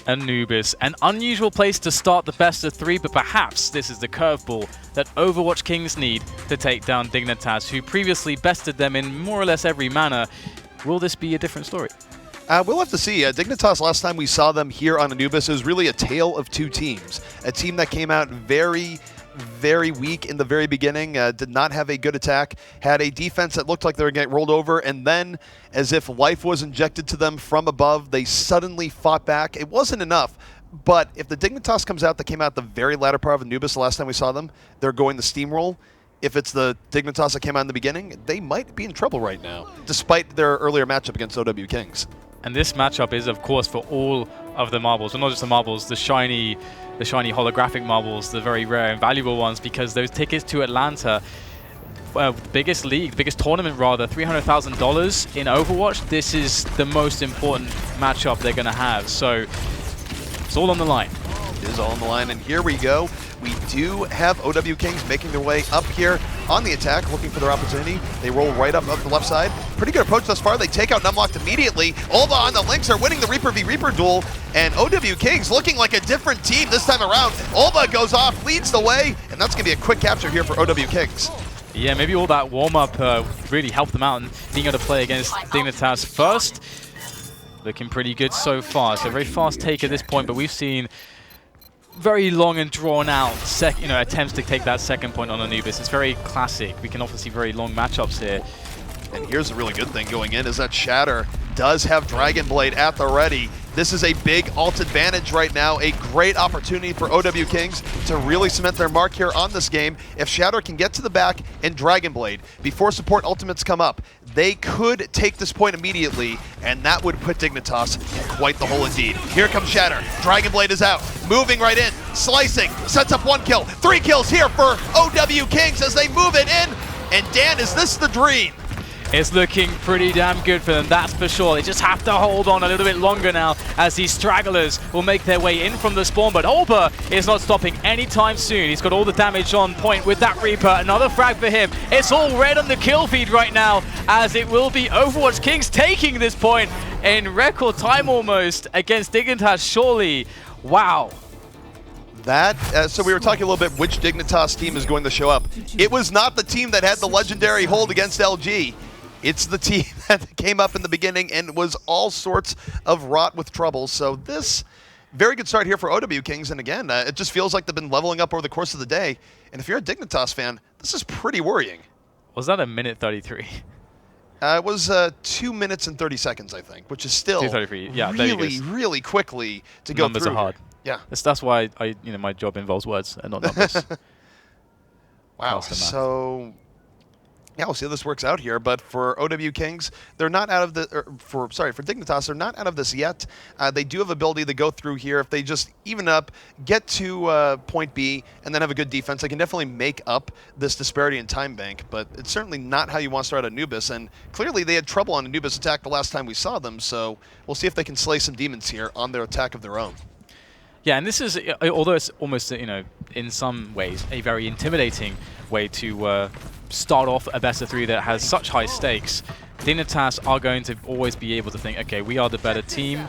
Anubis. An unusual place to start the best of 3, but perhaps this is the curveball that Overwatch Kings need to take down Dignitas, who previously bested them in more or less every manner. Will this be a different story? We'll have to see. Dignitas, last time we saw them here on Anubis, it was really a tale of two teams. A team that came out very weak in the very beginning, did not have a good attack, had a defense that looked like they were getting rolled over, and then, as if life was injected to them from above, they suddenly fought back. It wasn't enough, but if the Dignitas comes out that came out the very latter part of Anubis the last time we saw them, they're going to steamroll. If it's the Dignitas that came out in the beginning, they might be in trouble right now, despite their earlier matchup against OW Kings. And this matchup is, of course, for all of the marbles, well, not just the marbles, the shiny holographic marbles, the very rare and valuable ones, because those tickets to Atlanta, biggest league, biggest tournament rather, $300,000 in Overwatch. This is the most important matchup they're going to have. So it's all on the line. It is all on the line, and here we go. We do have OW Kings making their way up here on the attack, looking for their opportunity. They roll right up the left side. Pretty good approach thus far. They take out Numlocked immediately. Olva on the Lynx are winning the Reaper v Reaper duel, and OW Kings looking like a different team this time around. Olva goes off, leads the way, and that's going to be a quick capture here for OW Kings. Yeah, maybe all that warm-up really helped them out, and being able to play against Dignitas first, looking pretty good so far. So very fast take at this point, but we've seen very long and drawn out attempts to take that second point on Anubis. It's very classic. We can often see very long matchups here. And here's a really good thing going in is that Shatter does have Dragon Blade at the ready. This is a big ult advantage right now, a great opportunity for OW Kings to really cement their mark here on this game. If Shatter can get to the back and Dragon Blade before support ultimates come up, they could take this point immediately, and that would put Dignitas in quite the hole indeed. Here comes Shatter. Dragon Blade is out, moving right in, slicing, sets up 1 kill, 3 kills here for OW Kings as they move it in. And Dan, is this the dream? It's looking pretty damn good for them, that's for sure. They just have to hold on a little bit longer now as these stragglers will make their way in from the spawn, but Olba is not stopping anytime soon. He's got all the damage on point with that Reaper. Another frag for him. It's all red on the kill feed right now, as it will be Overwatch Kings taking this point in record time almost against Dignitas, surely. Wow. So we were talking a little bit which Dignitas team is going to show up. It was not the team that had the legendary hold against LG. It's the team that came up in the beginning and was all sorts of wrought with trouble. So this, very good start here for OW Kings. And again, it just feels like they've been leveling up over the course of the day. And if you're a Dignitas fan, this is pretty worrying. Was that a minute 33? It was 2 minutes and 30 seconds, I think, which is still yeah, really quickly to go through. Numbers are hard. Yeah. That's why my job involves words and not numbers. Wow. So yeah, we'll see how this works out here. But for OW Kings, they're not out of the. For Dignitas, they're not out of this yet. They do have ability to go through here if they just even up, get to point B, and then have a good defense. They can definitely make up this disparity in time bank. But it's certainly not how you want to start Anubis. And clearly, they had trouble on Anubis attack the last time we saw them. So we'll see if they can slay some demons here on their attack of their own. Yeah, and this is, although it's almost, in some ways, a very intimidating way to start off a best of 3 that has such high stakes, Dignitas are going to always be able to think, okay, we are the better team.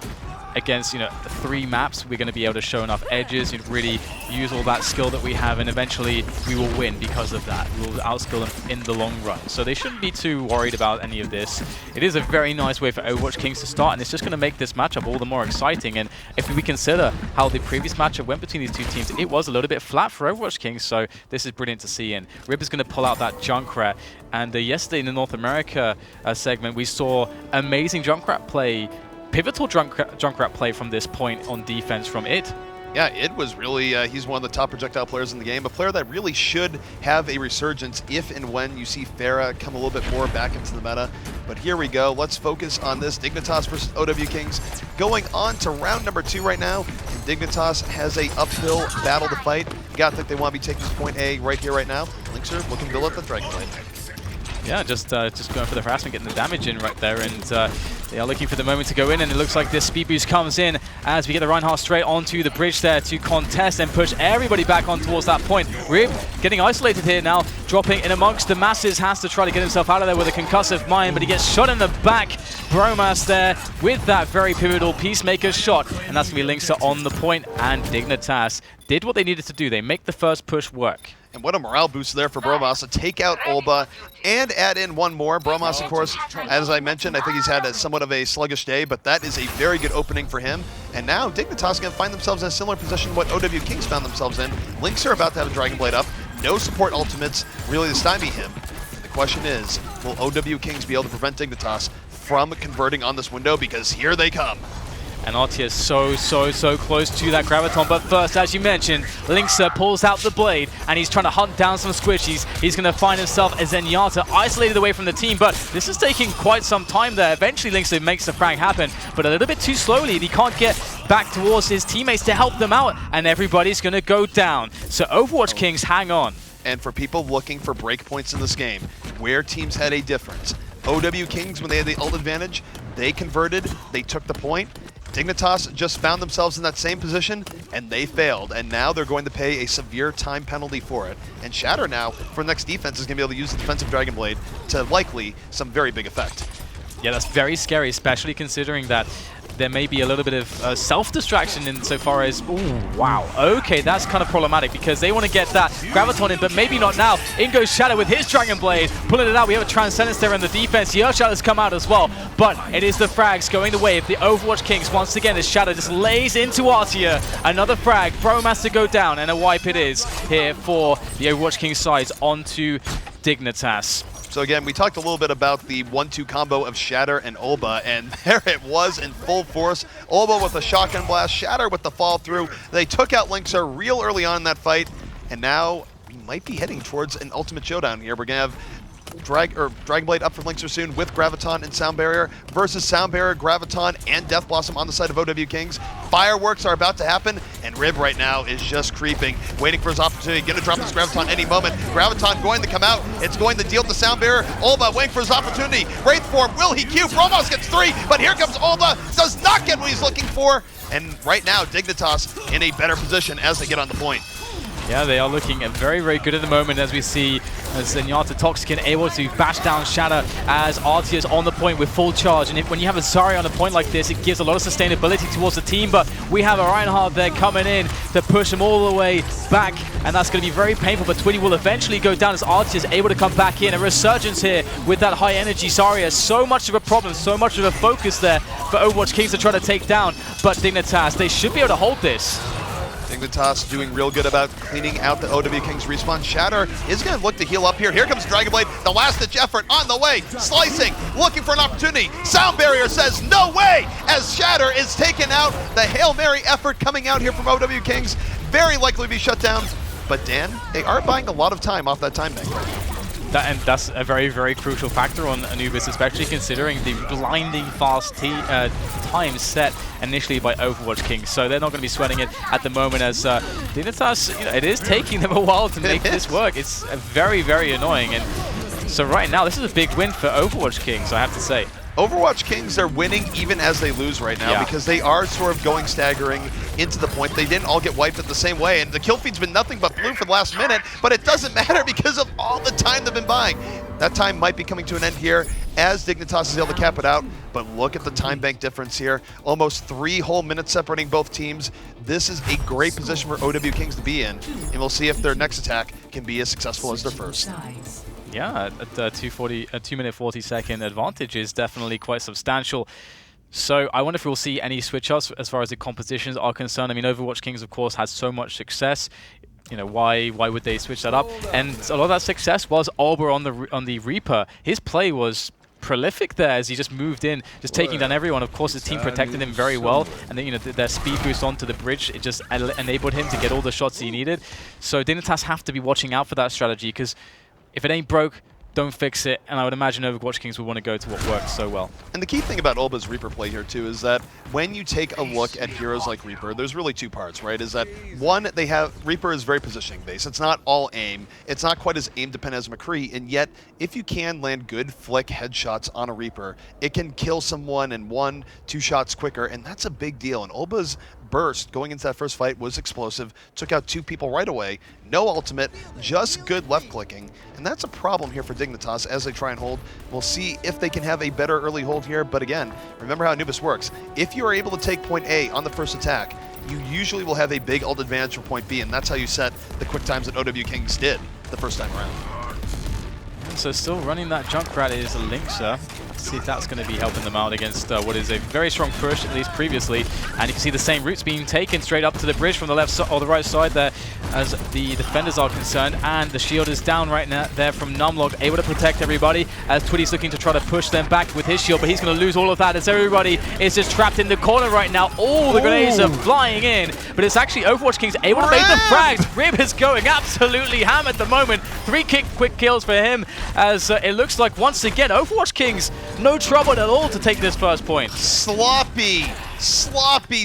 Against 3 maps, we're going to be able to show enough edges and really use all that skill that we have, and eventually we will win because of that. We will outskill them in the long run. So they shouldn't be too worried about any of this. It is a very nice way for Overwatch Kings to start, and it's just going to make this matchup all the more exciting. And if we consider how the previous matchup went between these two teams, it was a little bit flat for Overwatch Kings, so this is brilliant to see. And Rib is going to pull out that Junkrat. And yesterday in the North America segment, we saw amazing Junkrat play, pivotal Junkrat play from this point on defense from IT. Yeah, IT was really, he's one of the top projectile players in the game, a player that really should have a resurgence if and when you see Pharah come a little bit more back into the meta. But here we go. Let's focus on this Dignitas versus OW Kings. Going on to round number 2 right now. And Dignitas has a uphill battle to fight. Gotta think they want to be taking this point A right here, right now. Lynx are looking to build up the Dragon Blade. Yeah, just going for the harassment, getting the damage in right there, and they are looking for the moment to go in, and it looks like this speed boost comes in as we get the Reinhardt straight onto the bridge there to contest and push everybody back on towards that point. Rib getting isolated here now. dropping in amongst the masses, has to try to get himself out of there with a concussive mine, but he gets shot in the back. Bromas there with that very pivotal Peacemaker shot, and that's going to be Linksa on the point, and Dignitas did what they needed to do. They make the first push work. And what a morale boost there for Bromas to take out Olba and add in one more. Bromas, of course, as I mentioned, I think he's had somewhat of a sluggish day, but that is a very good opening for him. And now Dignitas going to find themselves in a similar position to what OW Kings found themselves in. Lynx are about to have a Dragon Blade up. No support ultimates really to stymie him. And the question is, will OW Kings be able to prevent Dignitas from converting on this window? Because here they come. And Artia so close to that Graviton, but first, as you mentioned, Linksa pulls out the blade, and he's trying to hunt down some squishies. He's going to find himself as Zenyatta isolated away from the team, but this is taking quite some time there. Eventually, Linksa makes the frag happen, but a little bit too slowly, and he can't get back towards his teammates to help them out, and everybody's going to go down. So Overwatch Kings, hang on. And for people looking for breakpoints in this game, where teams had a difference, OW Kings, when they had the ult advantage, they converted, they took the point. Dignitas just found themselves in that same position, and they failed, and now they're going to pay a severe time penalty for it. And Shatter now, for the next defense, is going to be able to use the defensive Dragon Blade to likely some very big effect. Yeah, that's very scary, especially considering that there may be a little bit of self-distraction insofar as, ooh, wow, okay, that's kind of problematic because they want to get that Graviton in, but maybe not now. In goes Shadow with his Dragon Blade, pulling it out. We have a Transcendence there in the defense. The Earth Shadow's come out as well, but it is the frags going the way of the Overwatch Kings. Once again, as Shadow just lays into Artia. Another frag, Bromas to go down, and a wipe it is here for the Overwatch Kings sides onto Dignitas. So again, we talked a little bit about the 1-2 combo of Shatter and Olba, and there it was in full force. Olba with a shotgun blast, Shatter with the fall through. They took out Linksa real early on in that fight, and now we might be heading towards an ultimate showdown here. We're gonna have Dragon Blade up for Linksa soon with Graviton and Sound Barrier versus Sound Barrier, Graviton, and Death Blossom on the side of OW Kings. Fireworks are about to happen, and Rib right now is just creeping, waiting for his opportunity. Gonna drop this Graviton any moment. Graviton going to come out. It's going to deal with the Sound Barrier. Olba waiting for his opportunity. Wraith form, will he Q? Bromas gets 3, but here comes Olba. Does not get what he's looking for. And right now, Dignitas in a better position as they get on the point. Yeah, they are looking very good at the moment as we see Zenyatta Toxican able to bash down Shatter as Artia's on the point with full charge. And when you have a Zarya on a point like this, it gives a lot of sustainability towards the team, but we have a Reinhardt there coming in to push him all the way back, and that's going to be very painful, but Twitty will eventually go down as Artia's able to come back in. A resurgence here with that high energy Zarya. So much of a problem, so much of a focus there for Overwatch Kings to try to take down, but Dignitas, they should be able to hold this. Dignitas doing real good about cleaning out the OW Kings respawn. Shatter is going to look to heal up here. Here comes Dragon Blade, the last-ditch effort on the way. Slicing, looking for an opportunity. Sound Barrier says no way as Shatter is taking out. The Hail Mary effort coming out here from OW Kings. Very likely to be shut down. But Dan, they are buying a lot of time off that time bank. And that's a very crucial factor on Anubis, especially considering the blinding fast time set initially by Overwatch Kings. So they're not going to be sweating it at the moment, as Dignitas, it is taking them a while to make this work. It's very annoying. And so right now, this is a big win for Overwatch Kings, I have to say. Overwatch Kings are winning even as they lose right now, because they are sort of going staggering into the point. They didn't all get wiped at the same way, and the kill feed's been nothing but blue for the last minute, but it doesn't matter because of all the time they've been buying. That time might be coming to an end here as Dignitas is able to cap it out, but look at the time bank difference here. Almost 3 whole minutes separating both teams. This is a great position for OW Kings to be in, and we'll see if their next attack can be as successful as their first. Yeah, a 2 minute 40 second advantage is definitely quite substantial. So I wonder if we'll see any switch-ups as far as the compositions are concerned. I mean, Overwatch Kings, of course, has so much success. You know, why would they switch that up? And a lot of that success was Olba on the Reaper. His play was prolific there as he just moved in, just taking down everyone. Of course, his team protected him very well, and then, you know, their speed boost onto the bridge, it just enabled him to get all the shots he needed. So Dignitas have to be watching out for that strategy, because if it ain't broke, don't fix it, and I would imagine Overwatch Kings would want to go to what works so well. And the key thing about Olba's Reaper play here, too, is that when you take a look at heroes like Reaper, there's really two parts, right? Is that, one, Reaper is very positioning-based. It's not all aim. It's not quite as aim-dependent as McCree, and yet, if you can land good flick headshots on a Reaper, it can kill someone in 1-2 shots quicker, and that's a big deal. And Olba's burst going into that first fight was explosive, took out 2 people right away, no ultimate, just good left clicking, and that's a problem here for Dignitas as they try and hold. We'll see if they can have a better early hold here, but again, remember how Anubis works. If you are able to take point A on the first attack, you usually will have a big ult advantage for point B, and that's how you set the quick times that OW Kings did the first time around. So still running that Junkrat is Linksa. See if that's going to be helping them out against what is a very strong push, at least previously. And you can see the same routes being taken straight up to the bridge from the left or the right side there as the defenders are concerned. And the shield is down right now there from Numlock, able to protect everybody as Twitty's looking to try to push them back with his shield, but he's going to lose all of that as everybody is just trapped in the corner right now. All the grenades are flying in, but it's actually Overwatch Kings able to make the frags. Rib is going absolutely ham at the moment. 3 quick kills for him as it looks like once again Overwatch Kings no trouble at all to take this first point. Sloppy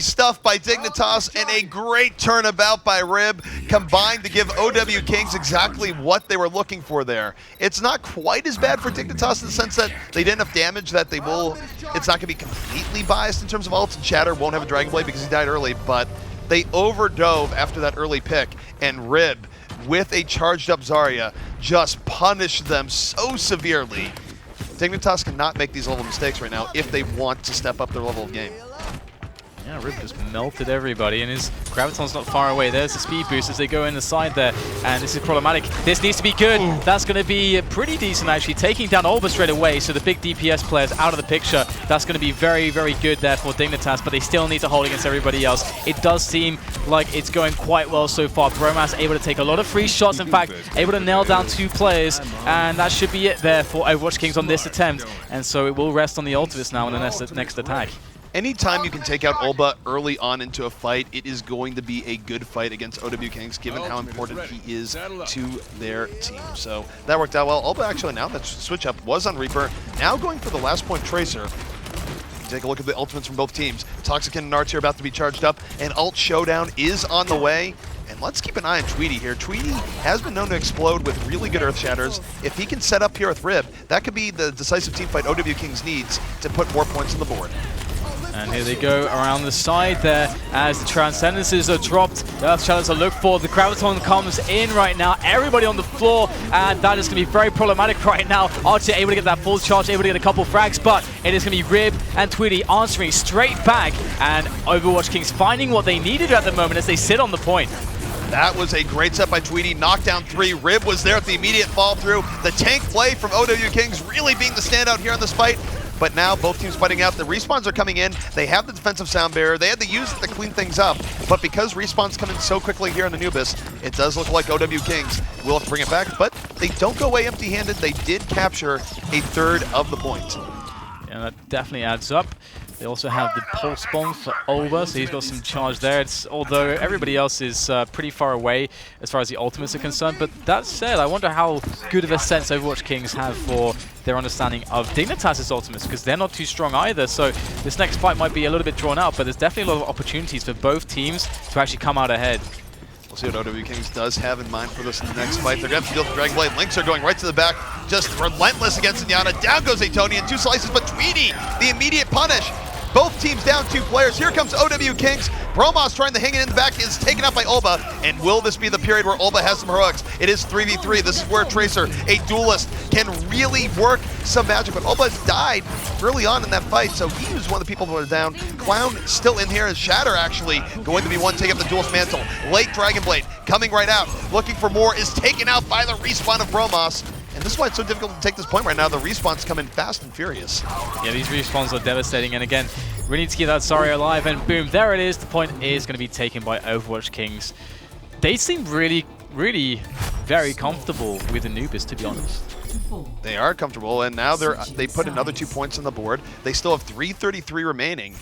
stuff by Dignitas and a great turnabout by Rib combined to give OW Kings exactly what they were looking for there. It's not quite as bad for Dignitas in the sense that they did enough damage that they will, it's not going to be completely biased in terms of ults, and Shatter won't have a Dragon Blade because he died early, but they overdove after that early pick, and Rib with a charged up Zarya just punished them so severely. Dignitas cannot make these level mistakes right now if they want to step up their level of game. Yeah, Rib just melted everybody, and his Graviton's not far away. There's the speed boost as they go in the side there, and this is problematic. This needs to be good. Ooh. That's going to be pretty decent, actually, taking down Olba straight away, so the big DPS players out of the picture. That's going to be very, very good there for Dignitas, but they still need to hold against everybody else. It does seem like it's going quite well so far. Bromas able to take a lot of free shots, in fact, able to nail down 2 players, and that should be it there for Overwatch Kings on this attempt, and so it will rest on the ultimates now in the next attack. Anytime you can take out Olba early on into a fight, it is going to be a good fight against OW Kings, given how important he is to their team. So that worked out well. Olba actually, now that switch up was on Reaper, now going for the last point Tracer. Take a look at the ultimates from both teams. Toxic and Narts are about to be charged up, and ult showdown is on the way. And let's keep an eye on Tweety here. Tweety has been known to explode with really good Earth Shatters. If he can set up here with Rib, that could be the decisive team fight OW Kings needs to put more points on the board. And here they go around the side there as the Transcendences are dropped. The Earth Shadows are looked for. The Graviton comes in right now. Everybody on the floor, and that is going to be very problematic right now. Archer able to get that full charge, able to get a couple frags, but it is going to be Rib and Tweety answering straight back. And Overwatch Kings finding what they needed at the moment as they sit on the point. That was a great set by Tweety. Knockdown 3. Rib was there at the immediate fall through. The tank play from OW Kings really being the standout here in this fight. But now both teams fighting out. The respawns are coming in. They have the defensive sound barrier. They had to use it to clean things up. But because respawns come in so quickly here in Anubis, it does look like OW Kings will have to bring it back. But they don't go away empty-handed. They did capture a third of the point. Yeah, that definitely adds up. They also have the pulse bomb for Olba, so he's got some charge there. Although everybody else is pretty far away as far as the ultimates are concerned. But that said, I wonder how good of a sense Overwatch Kings have for their understanding of Dignitas' ultimates, because they're not too strong either. So this next fight might be a little bit drawn out, but there's definitely a lot of opportunities for both teams to actually come out ahead. We'll see what OW Kings does have in mind for this next fight. They're going to have to deal with the Dragon Blade. Links are going right to the back, just relentless against Inyana. Down goes Atonian, 2 slices, but Tweety, the immediate punish. Both teams down 2 players. Here comes OW Kings. Bromas trying to hang it in the back, is taken out by Olba. And will this be the period where Olba has some heroics? It is 3v3. This is where Tracer, a duelist, can really work some magic. But Olba died early on in that fight, so he was one of the people who were down. Clown still in here as Shatter actually going to be one take up the duelist mantle. Late Dragon Blade coming right out, looking for more, is taken out by the respawn of Bromas. And this is why it's so difficult to take this point right now. The respawns come in fast and furious. Yeah, these respawns are devastating. And again, we need to keep that Zarya alive. And boom, there it is. The point is going to be taken by Overwatch Kings. They seem really, really very comfortable with Anubis, to be honest. They are comfortable, and now they put another 2 points on the board. They still have 3:33 remaining.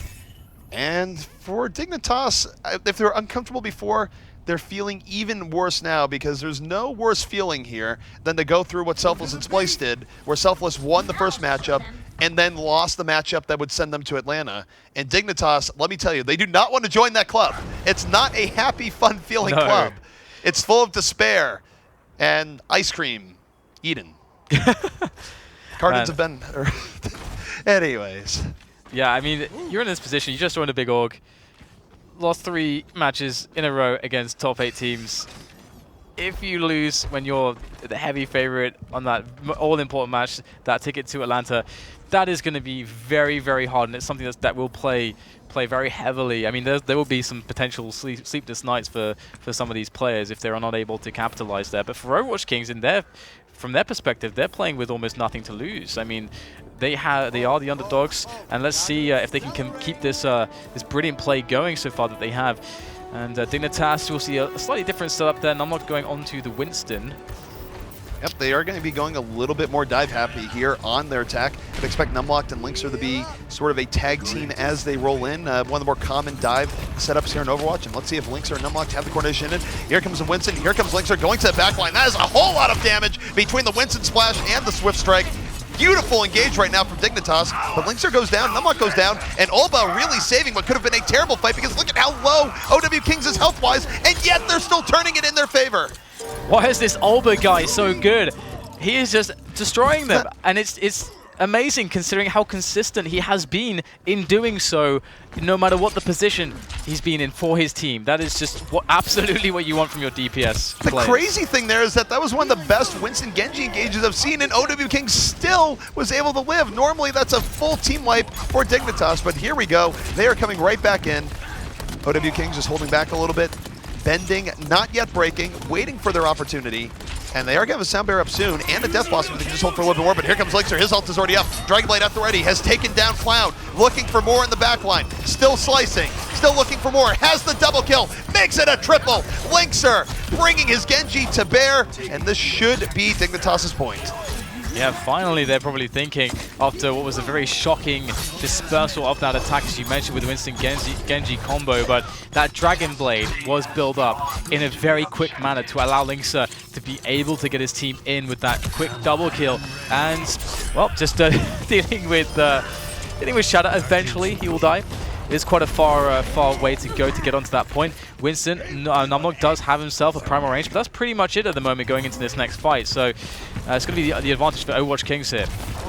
And for Dignitas, if they were uncomfortable before, they're feeling even worse now because there's no worse feeling here than to go through what Selfless and Splice did, where Selfless won the first matchup and then lost the matchup that would send them to Atlanta. And Dignitas, let me tell you, they do not want to join that club. It's not a happy, fun-feeling club. It's full of despair and ice cream eaten. Cartons have been... Anyways. Yeah, I mean, you're in this position. You just joined a big org. Lost 3 matches in a row against top 8 teams. If you lose when you're the heavy favorite on that all-important match, that ticket to Atlanta, that is going to be very, very hard, and it's something that will play very heavily. I mean, there will be some potential sleepless nights for some of these players if they're not able to capitalize there. But for Overwatch Kings, from their perspective, they're playing with almost nothing to lose. I mean, they are the underdogs, and let's see if they can keep this this brilliant play going so far that they have. And Dignitas, you'll see a slightly different setup there. And I'm not going on to the Winston. Yep, they are going to be going a little bit more dive happy here on their attack. I'd expect Numlocked and Linkser to be sort of a tag team as they roll in. One of the more common dive setups here in Overwatch. And let's see if Linkser and Numlocked have the coordination in. Here comes the Winston. Here comes Linkser going to the back line. That is a whole lot of damage between the Winston splash and the Swift Strike. Beautiful engage right now from Dignitas, but Linkser goes down, Numlock goes down, and Olba really saving what could have been a terrible fight because look at how low OW Kings is health-wise, and yet they're still turning it in their favor. Why is this Olba guy so good? He is just destroying them, and it's amazing considering how consistent he has been in doing so, no matter what the position he's been in for his team. That is just absolutely what you want from your DPS The players. crazy thing there is that was one of the best Winston Genji engages I've seen, and OW King still was able to live. Normally that's a full team wipe for Dignitas, but here we go. They are coming right back in. OW King just holding back a little bit, bending, not yet breaking, waiting for their opportunity. And they are going to have a Sound Bear up soon, and a Death Blossom. They can just hold for a little bit more, but here comes Linkser. His ult is already up. Dragon Blade at the ready, has taken down Clown. Looking for more in the backline. Still slicing, still looking for more. Has the double kill, makes it a triple. Linkser bringing his Genji to bear, and this should be Dignitas' point. Yeah, finally they're probably thinking, after what was a very shocking dispersal of that attack, as you mentioned, with the Winston Genji combo, but that Dragon Blade was built up in a very quick manner to allow Linkser to be able to get his team in with that quick double kill. And, well, just dealing with Shadow. Eventually he will die. It is quite a far way to go to get onto that point. Winston, Numlock does have himself a primal range, but that's pretty much it at the moment going into this next fight. So it's going to be the advantage for Overwatch Kings here.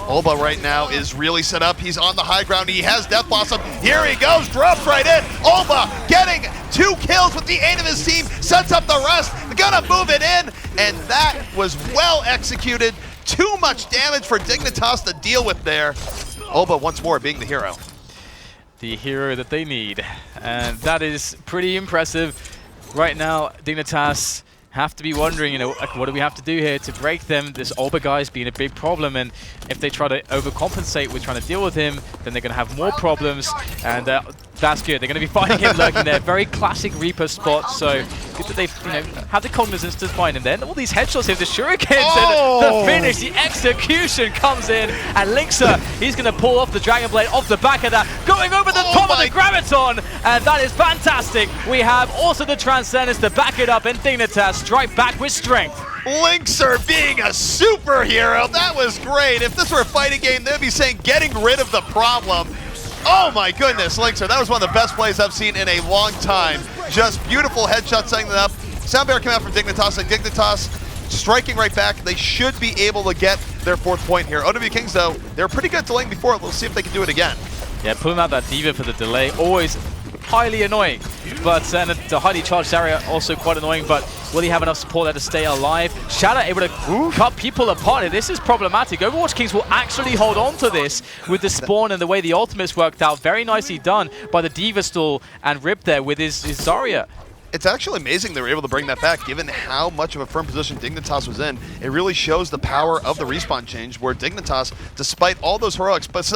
Olba right now is really set up. He's on the high ground. He has Death Blossom. Here he goes, drops right in. Olba getting 2 kills with the aid of his team, sets up the rest. Gonna move it in, and that was well executed. Too much damage for Dignitas to deal with there. Olba once more being the hero. The hero that they need, and that is pretty impressive. Right now, Dignitas have to be wondering, like, what do we have to do here to break them? This Olba guy's been a big problem, and if they try to overcompensate with trying to deal with him, then they're going to have more problems, and that's good. They're going to be fighting him lurking there. Very classic Reaper spot, so good that they have the cognizance to find him there. And all these headshots here, the shurikens, and the finish, the execution comes in, and Linkser, he's going to pull off the Dragon Blade off the back of that, going over the top of the Graviton, and that is fantastic. We have also the Transcendence to back it up, and Dignitas strike back with strength. Linkser being a superhero, that was great. If this were a fighting game, they'd be saying getting rid of the problem. Oh my goodness, Linkser, that was one of the best plays I've seen in a long time. Just beautiful headshot setting it up. Sound Bear came out from Dignitas, and Dignitas striking right back. They should be able to get their 4th point here. OW Kings, though, they're pretty good at delaying before. We'll see if they can do it again. Yeah, pulling out that D.Va for the delay, always highly annoying. But the highly charged area also quite annoying, but will he have enough support there to stay alive? Shadow able to cut people apart. This is problematic. Overwatch Kings will actually hold on to this with the spawn and the way the ultimates worked out. Very nicely done by the D.Va stall and Rip there with his Zarya. It's actually amazing they were able to bring that back, given how much of a firm position Dignitas was in. It really shows the power of the respawn change, where Dignitas, despite all those heroics, but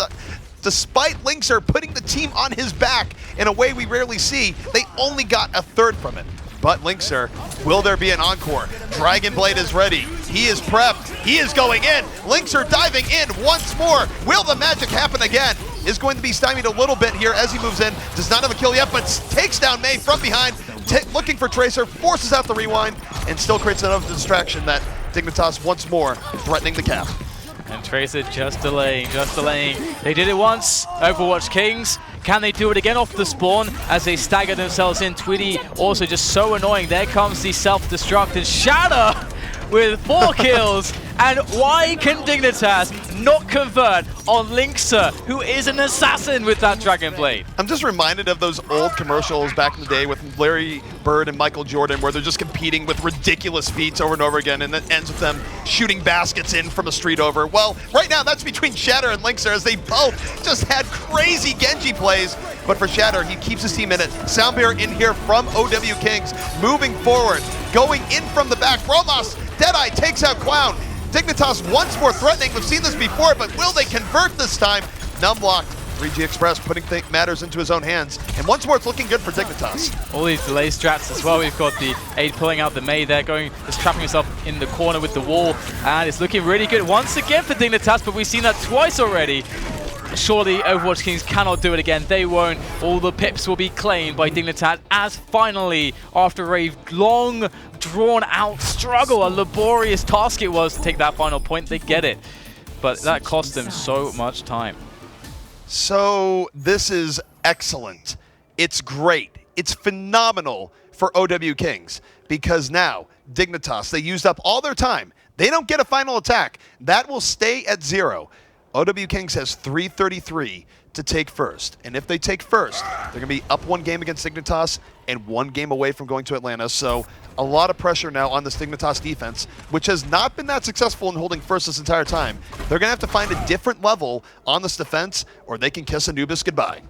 despite Linkser putting the team on his back in a way we rarely see, they only got a 3rd from it. But Linkser, will there be an encore? Dragon Blade is ready. He is prepped. He is going in. Linkser diving in once more. Will the magic happen again? Is going to be stymied a little bit here as he moves in. Does not have a kill yet, but takes down Mei from behind. looking for Tracer, forces out the rewind, and still creates another distraction that Dignitas once more threatening the cap. And Tracer just delaying, just delaying. They did it once, Overwatch Kings. Can they do it again off the spawn as they stagger themselves in? Twitty also just so annoying. There comes the self-destruct and Shatter with 4 kills. And why can Dignitas not convert on Linkser, who is an assassin with that Dragon Blade? I'm just reminded of those old commercials back in the day with Larry Bird and Michael Jordan, where they're just competing with ridiculous feats over and over again, and it ends with them shooting baskets in from a street over. Well, right now that's between Shatter and Linkser, as they both just had crazy Genji plays. But for Shatter, he keeps his team in it. Soundbear in here from OW Kings, moving forward, going in from the back. Romas, Deadeye takes out Clown. Dignitas once more threatening. We've seen this before, but will they convert this time? Numblocked. 3G Express putting matters into his own hands. And once more, it's looking good for Dignitas. All these delay strats as well. We've got the Aid pulling out the Mei there, just trapping himself in the corner with the wall. And it's looking really good once again for Dignitas, but we've seen that twice already. Surely Overwatch Kings cannot do it again. They won't. All the pips will be claimed by Dignitas as finally, after a long, drawn-out struggle, a laborious task it was to take that final point, they get it. But that cost them so much time. So this is excellent. It's great. It's phenomenal for OW Kings, because now Dignitas, they used up all their time. They don't get a final attack. That will stay at 0. OW Kings has 3:33 to take first. And if they take first, they're going to be up 1 game against Dignitas and 1 game away from going to Atlanta. So a lot of pressure now on this Dignitas defense, which has not been that successful in holding first this entire time. They're going to have to find a different level on this defense, or they can kiss Anubis goodbye.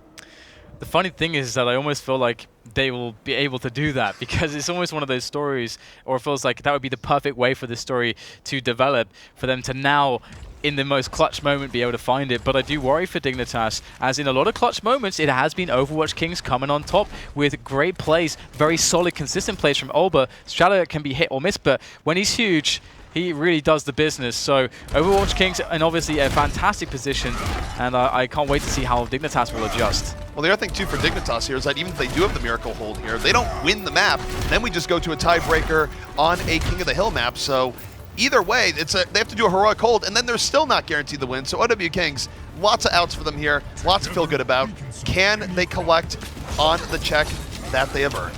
The funny thing is that I almost feel like they will be able to do that, because it's almost one of those stories, or it feels like that would be the perfect way for this story to develop, for them to now, in the most clutch moment, be able to find it. But I do worry for Dignitas, as in a lot of clutch moments, it has been Overwatch Kings coming on top with great plays, very solid, consistent plays from Olber. Shadow can be hit or miss, but when he's huge, he really does the business. So Overwatch Kings in obviously a fantastic position, and I can't wait to see how Dignitas will adjust. Well, the other thing, too, for Dignitas here is that even if they do have the Miracle Hold here, they don't win the map. Then we just go to a tiebreaker on a King of the Hill map. So either way, they have to do a heroic hold, and then they're still not guaranteed the win. So OW Kings, lots of outs for them here, lots to feel good about. Can they collect on the check that they have earned?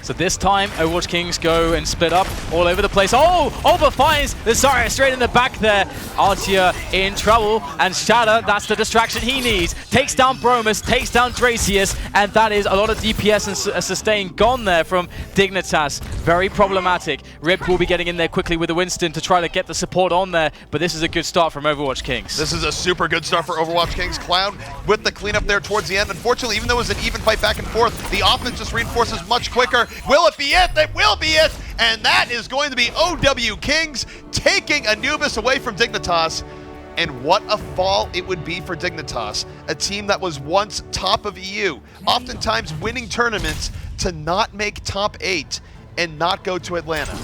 So this time, Overwatch Kings go and split up all over the place. Oh, Olber finds the Zarya straight in the back there. Artia in trouble, and Shatter, that's the distraction he needs. Takes down Bromus, takes down Dracius, and that is a lot of DPS and sustain gone there from Dignitas. Very problematic. Rip will be getting in there quickly with the Winston to try to get the support on there, but this is a good start from Overwatch Kings. This is a super good start for Overwatch Kings. Cloud with the cleanup there towards the end. Unfortunately, even though it was an even fight back and forth, the offense just reinforces much quicker. Will it be it? That will be it! And that is going to be OW Kings taking Anubis away from Dignitas. And what a fall it would be for Dignitas, a team that was once top of EU, oftentimes winning tournaments, to not make top 8 and not go to Atlanta.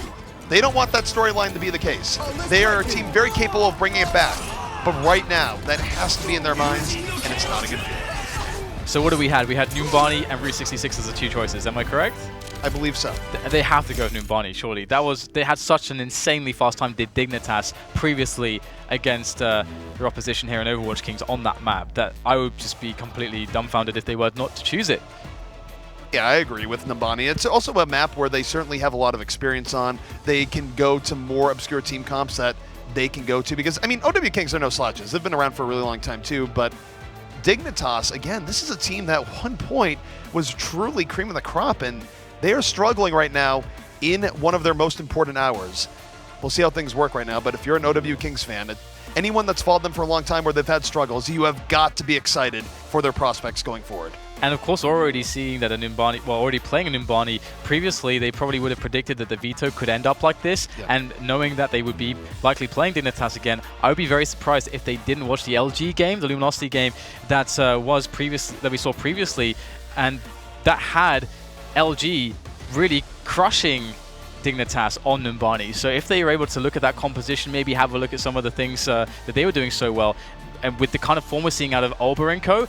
They don't want that storyline to be the case. They are a team very capable of bringing it back. But right now, that has to be in their minds, and it's not a good feeling. So what do we had? We had Numbani and Route 66 as the 2 choices, am I correct? I believe so. They have to go with Numbani, surely. They had such an insanely fast time, did Dignitas, previously against their opposition here in Overwatch Kings on that map, that I would just be completely dumbfounded if they were not to choose it. Yeah, I agree with Numbani. It's also a map where they certainly have a lot of experience on. They can go to more obscure team comps that they can go to, because, I mean, OW Kings are no slouches. They've been around for a really long time too, but Dignitas, again, this is a team that at one point was truly cream of the crop, and they are struggling right now in one of their most important hours. We'll see how things work right now, but if you're an OW Kings fan, anyone that's followed them for a long time where they've had struggles, you have got to be excited for their prospects going forward. And of course, already seeing that a Numbani, well, already playing a Numbani previously, they probably would have predicted that the veto could end up like this. Yep. And knowing that they would be likely playing Dignitas again, I would be very surprised if they didn't watch the LG game, the Luminosity game that we saw previously, and that had LG really crushing Dignitas on Numbani. So if they were able to look at that composition, maybe have a look at some of the things that they were doing so well, and with the kind of form we're seeing out of Olber and Co.,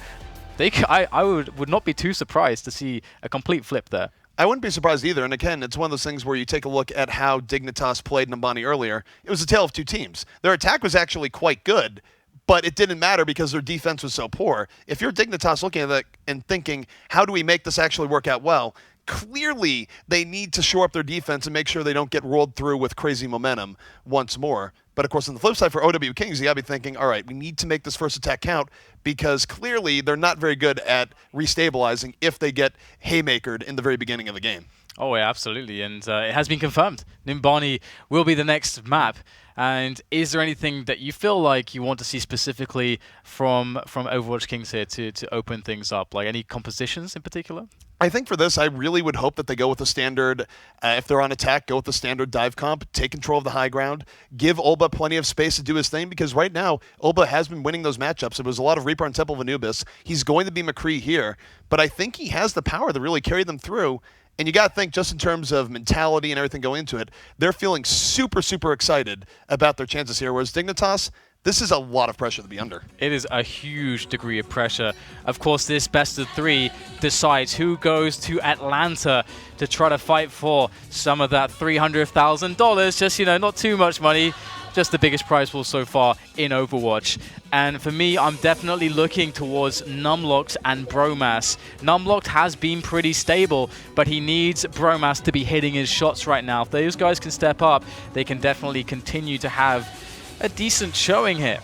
I would not be too surprised to see a complete flip there. I wouldn't be surprised either. And again, it's one of those things where you take a look at how Dignitas played Numbani earlier. It was a tale of two teams. Their attack was actually quite good, but it didn't matter because their defense was so poor. If you're Dignitas looking at that and thinking, how do we make this actually work out well? Clearly, they need to shore up their defense and make sure they don't get rolled through with crazy momentum once more. But of course, on the flip side for OW Kings, you got to be thinking, all right, we need to make this first attack count because clearly they're not very good at restabilizing if they get haymakered in the very beginning of the game. Oh, yeah, absolutely. And it has been confirmed. Numbani will be the next map. And is there anything that you feel like you want to see specifically from Overwatch Kings here to open things up? Like any compositions in particular? I think for this, I really would hope that they go with the standard, if they're on attack, go with the standard dive comp, take control of the high ground, give Olba plenty of space to do his thing, because right now, Olba has been winning those matchups. It was a lot of Reaper on Temple of Anubis. He's going to be McCree here, but I think he has the power to really carry them through. And you got to think, just in terms of mentality and everything going into it, they're feeling super, super excited about their chances here, whereas Dignitas, this is a lot of pressure to be under. It is a huge degree of pressure. Of course, this best of three decides who goes to Atlanta to try to fight for some of that $300,000. Just, you know, not too much money, just the biggest prize pool so far in Overwatch. And for me, I'm definitely looking towards Numlocked and Bromas. Numlocked has been pretty stable, but he needs Bromas to be hitting his shots right now. If those guys can step up, they can definitely continue to have a decent showing here.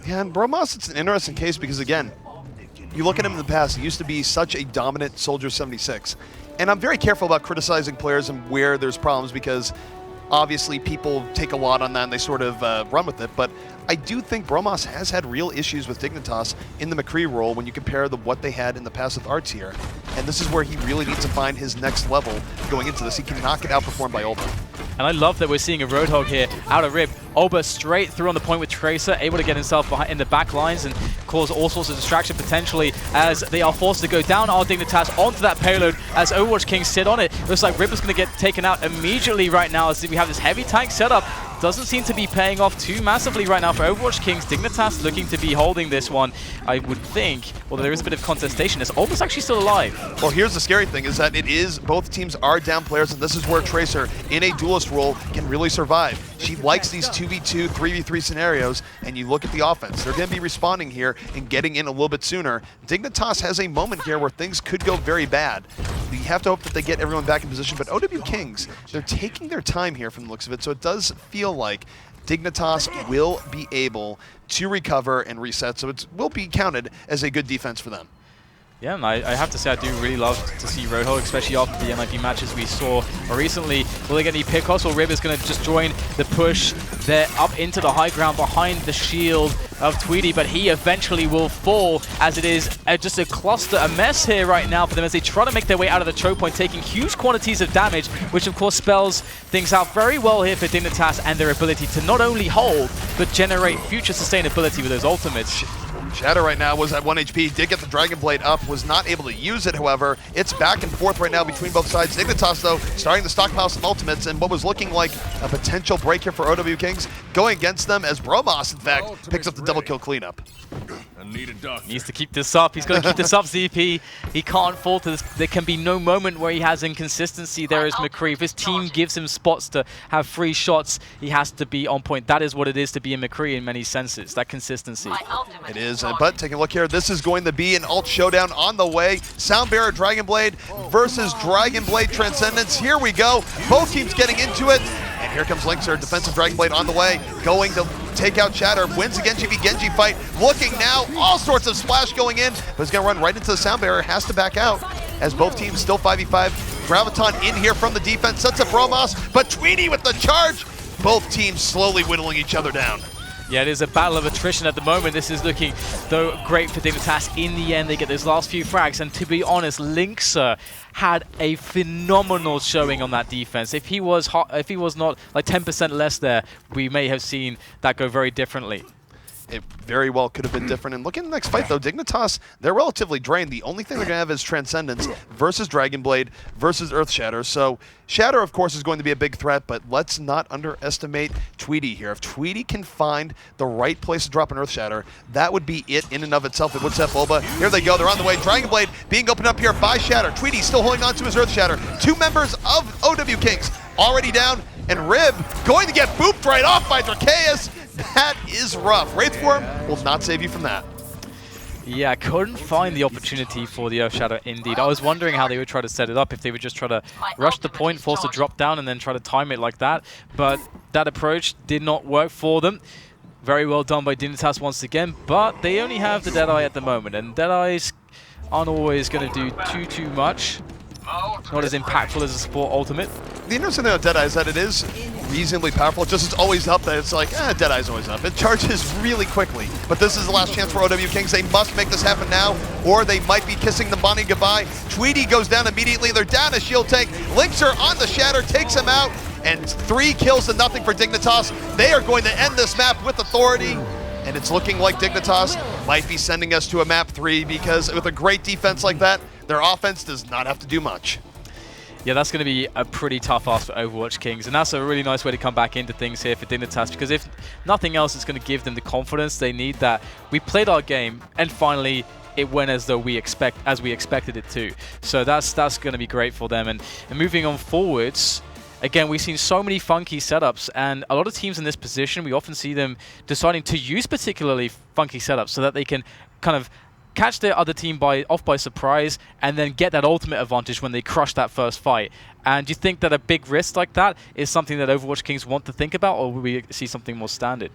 Yeah, and Bromas, it's an interesting case because, again, you look at him in the past, he used to be such a dominant Soldier 76. And I'm very careful about criticizing players and where there's problems because obviously people take a lot on that and they sort of run with it. But I do think Bromas has had real issues with Dignitas in the McCree role when you compare what they had in the past with Arts here. And this is where he really needs to find his next level going into this. He cannot get outperformed by Olba. And I love that we're seeing a Roadhog here out of Rib. Olba straight through on the point with Tracer, able to get himself behind in the back lines and cause all sorts of distraction potentially as they are forced to go down our Dignitas onto that payload as Overwatch Kings sit on it. Looks like Rib is going to get taken out immediately right now as we have this heavy tank setup. Doesn't seem to be paying off too massively right now for Overwatch Kings. Dignitas looking to be holding this one, I would think. Although there is a bit of contestation. Is Olba's actually still alive? Well, here's the scary thing, is that it is, both teams are down players, and this is where Tracer, in a duelist role, can really survive. She likes these 2v2, 3v3 scenarios, and you look at the offense. They're going to be responding here and getting in a little bit sooner. Dignitas has a moment here where things could go very bad. You have to hope that they get everyone back in position, but OW Kings, they're taking their time here from the looks of it, so it does feel like Dignitas will be able to recover and reset, so it will be counted as a good defense for them. Yeah, and I have to say I do really love to see Roadhog, especially after the NIP matches we saw recently. Will they get any pickoffs, or Rib is going to just join the push there up into the high ground behind the shield of Tweedy, but he eventually will fall as it is just a cluster, a mess here right now for them as they try to make their way out of the choke point, taking huge quantities of damage, which of course spells things out very well here for Dignitas and their ability to not only hold, but generate future sustainability with those ultimates. Shadow right now was at 1 HP, did get the Dragon Blade up, was not able to use it, however. It's back and forth right now between both sides. Dignitas, though, starting to stockpile some ultimates, and what was looking like a potential break here for OW Kings, going against them as Bromas, in fact, picks up the double kill cleanup. Needs to keep this up. He's got to keep this up, ZP. He can't fall to this. There can be no moment where he has inconsistency there as McCree. If his team gives him spots to have free shots, he has to be on point. That is what it is to be a McCree in many senses, that consistency. It is, but taking a look here, this is going to be an ult showdown on the way. Soundbearer Dragon Blade versus Dragon Blade Transcendence. Here we go. Both teams getting into it. And here comes Linkser, defensive Dragon Blade on the way, going to take out Shatter, wins the Genji v Genji fight, looking now, all sorts of splash going in, but he's going to run right into the Sound Bearer, has to back out, as both teams still 5v5. Graviton in here from the defense, sets up Bromas, but Tweedy with the charge, both teams slowly whittling each other down. Yeah, it is a battle of attrition at the moment. This is looking, though, great for Dignitas. In the end, they get those last few frags, and to be honest, Linkser had a phenomenal showing on that defense. If he was not like 10% less there, we may have seen that go very differently. it very well could have been different. And look at the next fight, though. Dignitas, they're relatively drained. The only thing they're going to have is Transcendence versus Dragonblade versus Earthshatter. So Shatter, of course, is going to be a big threat, but let's not underestimate Tweedy here. If Tweedy can find the right place to drop an Earthshatter, that would be it in and of itself. It would set Olba. Here they go. They're on the way. Dragonblade being opened up here by Shatter. Tweedy still holding on to his Earthshatter. Two members of OW Kings already down, and Rib going to get booped right off by Drakeus. That is rough. Wraithform will not save you from that. Yeah, couldn't find the opportunity for the Earthshatter indeed. I was wondering how they would try to set it up, if they would just try to rush the point, force a drop down, and then try to time it like that. But that approach did not work for them. Very well done by Dignitas once again, but they only have the Deadeye at the moment, and Deadeyes aren't always going to do too much. Not as impactful as a support ultimate. The interesting thing about Deadeye is that it is reasonably powerful. It's just it's always up there. It's like, Deadeye's always up. It charges really quickly. But this is the last chance for OW Kings. They must make this happen now, or they might be kissing the Bonnie goodbye. Tweedy goes down immediately. They're down a shield tank. Linkser on the Shatter, takes him out, and 3 kills to nothing for Dignitas. They are going to end this map with authority. And it's looking like Dignitas might be sending us to a map 3, because with a great defense like that, their offense does not have to do much. Yeah, that's going to be a pretty tough ask for Overwatch Kings, and that's a really nice way to come back into things here for Dignitas, because if nothing else, it's going to give them the confidence they need that we played our game and finally it went as though we expected it to. So that's going to be great for them. And moving on forwards, again, we've seen so many funky setups, and a lot of teams in this position, we often see them deciding to use particularly funky setups so that they can kind of catch their other team off by surprise and then get that ultimate advantage when they crush that first fight. And do you think that a big risk like that is something that Overwatch Kings want to think about, or will we see something more standard?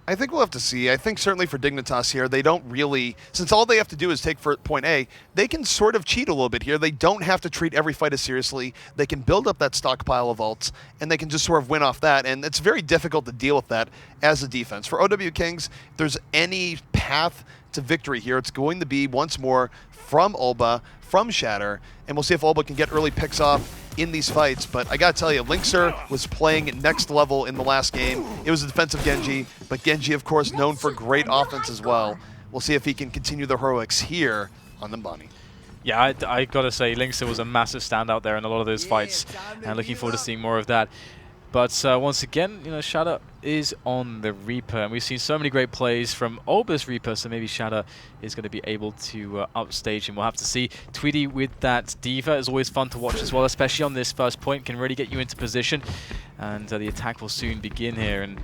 I think we'll have to see. I think certainly for Dignitas here, they don't really, since all they have to do is take for point A, they can sort of cheat a little bit here. They don't have to treat every fight as seriously. They can build up that stockpile of ults, and they can just sort of win off that. And it's very difficult to deal with that as a defense. For OW Kings, if there's any path to victory here, it's going to be once more from Olba, from Shatter, and we'll see if Olba can get early picks off in these fights. But I gotta tell you, Linkser was playing next level in the last game. It was a defensive Genji, but Genji, of course, known for great offense as well. We'll see if he can continue the heroics here on the Bonnie. Yeah, I gotta say, Linkser was a massive standout there in a lot of those fights, and looking forward to seeing more of that. But once again, you know, Shatter is on the Reaper, and we've seen so many great plays from Olba's Reaper, so maybe Shatter is going to be able to upstage him. We'll have to see. Tweedy with that D.Va is always fun to watch as well, especially on this first point, can really get you into position, and the attack will soon begin here. And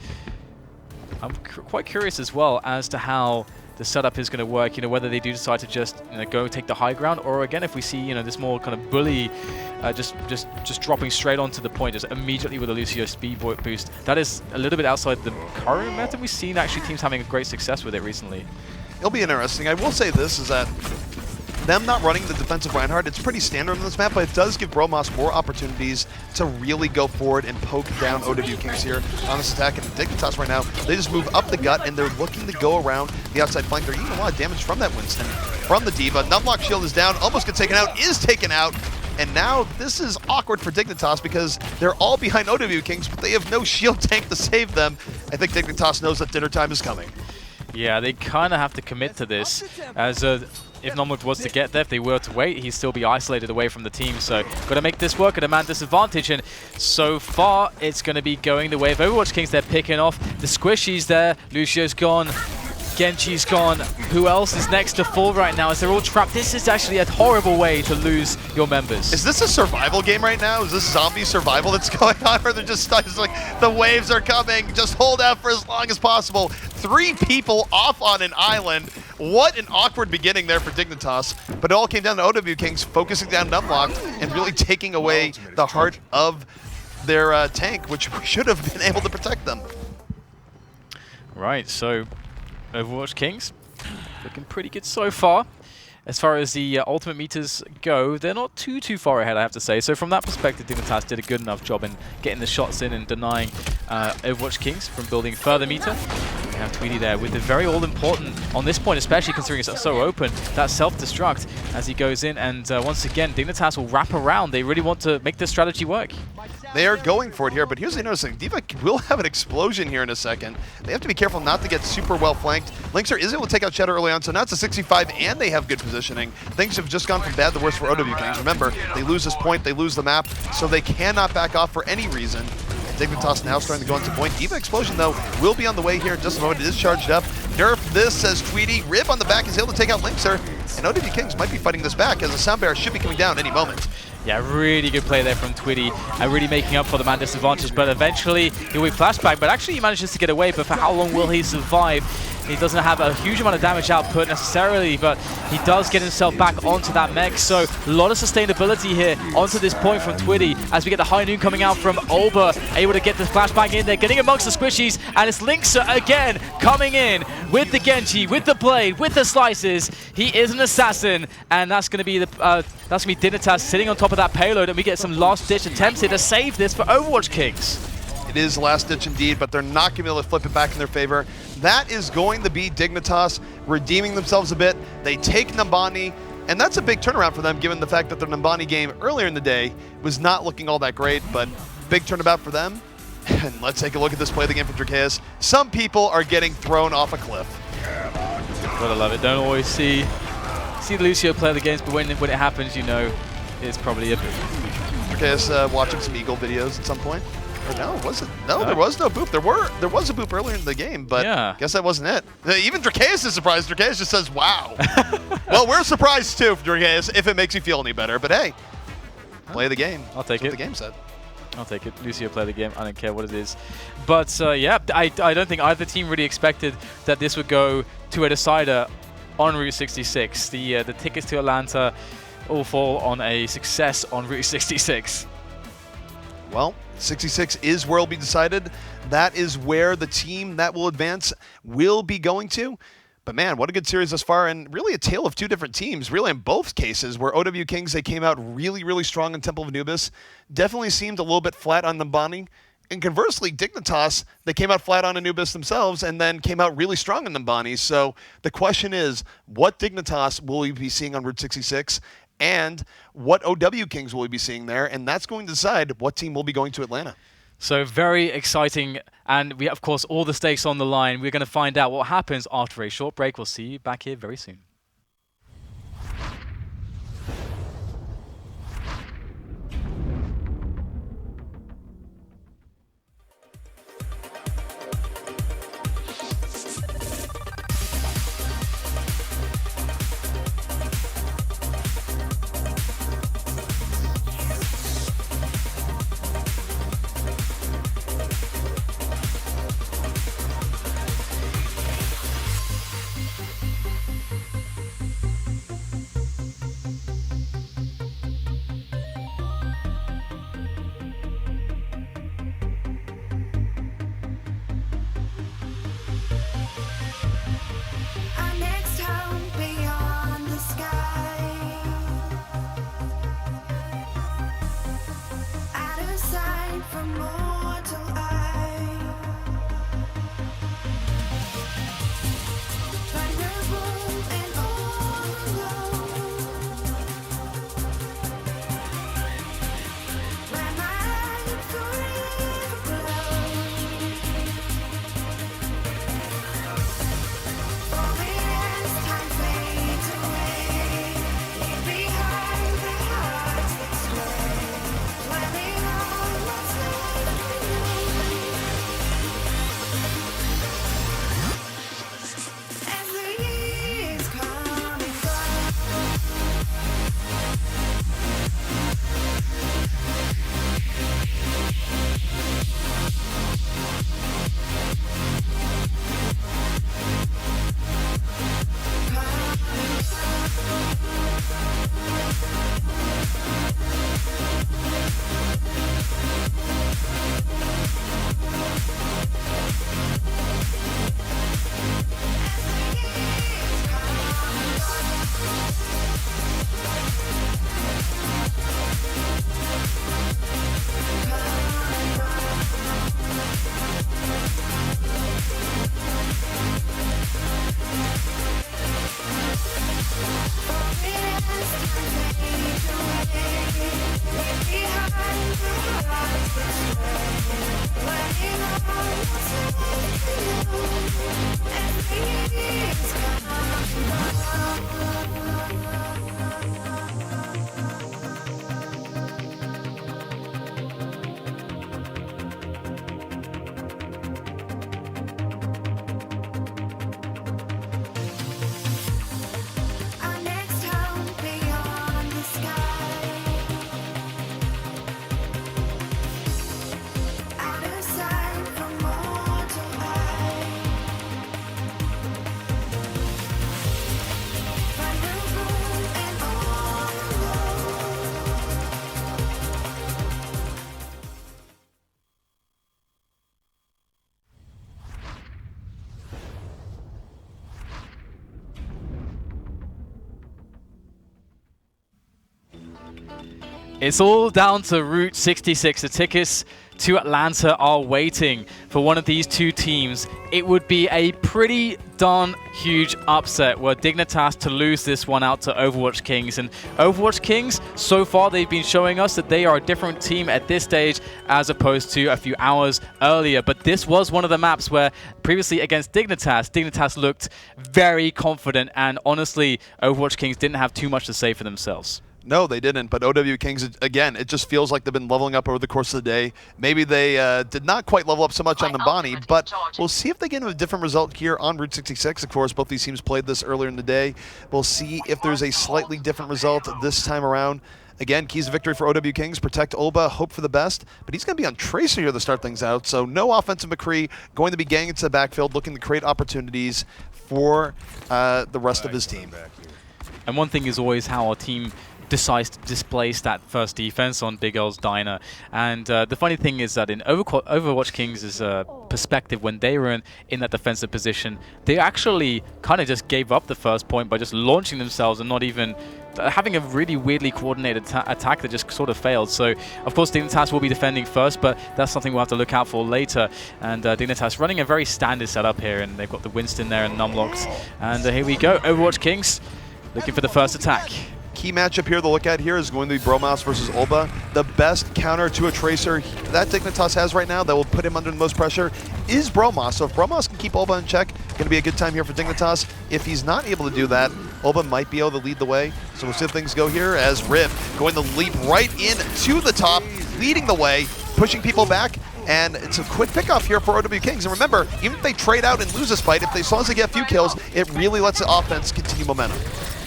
I'm quite curious as well as to how the setup is going to work, you know, whether they do decide to just, you know, go take the high ground, or again, if we see, you know, this more kind of bully, just dropping straight onto the point, just immediately with a Lucio speed boost. That is a little bit outside the current method. We've seen actually teams having a great success with it recently. It'll be interesting. I will say this, is that them not running the defensive Reinhardt, it's pretty standard on this map, but it does give Bromos more opportunities to really go forward and poke down OW Kings here on this attack. And Dignitas right now, they just move up the gut, and they're looking to go around the outside flank. They're eating a lot of damage from that Winston, from the D.Va. Numlock shield is down, almost gets taken out, is taken out. And now this is awkward for Dignitas, because they're all behind OW Kings, but they have no shield tank to save them. I think Dignitas knows that dinner time is coming. Yeah, they kind of have to commit to this, as if Nomad was to get there, if they were to wait, he'd still be isolated away from the team. So got to make this work at a man disadvantage, and so far it's going to be going the way of Overwatch Kings. They're picking off the squishies there. Lucio's gone. Genji's gone. Who else is next to fall right now as they're all trapped? This is actually a horrible way to lose your members. Is this a survival game right now? Is this zombie survival that's going on? Or they're just stuck? It's like the waves are coming. Just hold out for as long as possible. 3 people off on an island. What an awkward beginning there for Dignitas. But it all came down to OW Kings focusing down Numlock and really taking away the heart of their tank, which should have been able to protect them. Right, so Overwatch Kings looking pretty good so far. As far as the ultimate meters go, they're not too far ahead, I have to say. So from that perspective, Dignitas did a good enough job in getting the shots in and denying Overwatch Kings from building further meter. We have Tweedy there with the very all-important, on this point especially considering it's so open, that self-destruct as he goes in. And once again, Dignitas will wrap around. They really want to make this strategy work. They are going for it here, but here's the interesting thing. D.Va will have an explosion here in a second. They have to be careful not to get super well flanked. Linkser is able to take out Shadow early on, so now it's a 65, and they have good positioning. Things have just gone from bad to worse for OW Kings. Remember, they lose this point, they lose the map, so they cannot back off for any reason. And Dignitas now starting to go into point. D.Va explosion, though, will be on the way here in just a moment. It is charged up. Nerf this, says Tweety. Rib on the back is able to take out Linkser, and OW Kings might be fighting this back, as the Sound Bearer should be coming down any moment. Yeah, really good play there from Twitty, and really making up for the man disadvantage, but eventually he'll be flashback, but actually he manages to get away, but for how long will he survive? He doesn't have a huge amount of damage output necessarily, but he does get himself back onto that mech, so a lot of sustainability here onto this point from Twitty, as we get the high noon coming out from Olber, able to get the flashback in there, getting amongst the squishies, and it's Linkser again coming in with the Genji, with the blade, with the slices. He is an assassin, and that's going to be Dignitas sitting on top of that payload, and we get some last-ditch attempts here to save this for Overwatch Kings. It is last ditch indeed, but they're not going to be able to flip it back in their favor. That is going to be Dignitas redeeming themselves a bit. They take Nambani, and that's a big turnaround for them, given the fact that their Nambani game earlier in the day was not looking all that great, but big turnabout for them. And let's take a look at this play of the game from Drakeus. Some people are getting thrown off a cliff. Gotta love it. Don't always see Lucio play the games, but when it happens, you know it's probably a boop. Drakeus watching some Eagle videos at some point. Or no, was it? No, there was no boop. There was a boop earlier in the game, but yeah. Guess that wasn't it. Even Drakeus is surprised. Drakeus just says, wow. Well, we're surprised too, Drakeus, if it makes you feel any better. But hey, play the game. I'll take it. What the game said. I'll take it. Lucio play the game. I don't care what it is. But yeah, I don't think either team really expected that this would go to a decider on Route 66. The tickets to Atlanta all fall on a success on Route 66. Well, 66 is where it'll be decided. That is where the team that will advance will be going to. But man, what a good series thus far, and really a tale of two different teams, really in both cases, where OW Kings, they came out really, really strong in Temple of Anubis, definitely seemed a little bit flat on Nambani, and conversely, Dignitas, they came out flat on Anubis themselves, and then came out really strong in Nambani. So the question is, what Dignitas will we be seeing on Route 66? And what OW Kings will we be seeing there? And that's going to decide what team will be going to Atlanta. So very exciting. And we, of course, all the stakes on the line. We're going to find out what happens after a short break. We'll see you back here very soon. It's all down to Route 66. The tickets to Atlanta are waiting for one of these two teams. It would be a pretty darn huge upset were Dignitas to lose this one out to Overwatch Kings. And Overwatch Kings, so far they've been showing us that they are a different team at this stage as opposed to a few hours earlier. But this was one of the maps where previously against Dignitas looked very confident, and honestly, Overwatch Kings didn't have too much to say for themselves. No, they didn't, but OW Kings, again, it just feels like they've been leveling up over the course of the day. Maybe they did not quite level up so much on Nambani, but we'll see if they get a different result here on Route 66. Of course, both these teams played this earlier in the day. We'll see if there's a slightly different result this time around. Again, keys to victory for OW Kings, protect Olba, hope for the best, but he's going to be on Tracer here to start things out, so no offensive McCree, going to be getting into the backfield, looking to create opportunities for the rest of his team. And one thing is always how our team decides to displace that first defense on Big L's Diner. And the funny thing is that in Overwatch Kings' perspective, when they were in that defensive position, they actually kind of just gave up the first point by just launching themselves and not even having a really weirdly coordinated attack that just sort of failed. So, of course, Dignitas will be defending first, but that's something we'll have to look out for later. And Dignitas running a very standard setup here, and they've got the Winston there and Numlocked. And here we go, Overwatch Kings looking for the first attack. Key matchup here to look at here is going to be Bromas versus Olba. The best counter to a Tracer that Dignitas has right now that will put him under the most pressure is Bromas. So if Bromas can keep Olba in check, going to be a good time here for Dignitas. If he's not able to do that, Olba might be able to lead the way. So we'll see if things go here as Rip going to leap right in to the top, leading the way, pushing people back. And it's a quick pickoff here for OW Kings. And remember, even if they trade out and lose this fight, as long as they get a few kills, it really lets the offense continue momentum.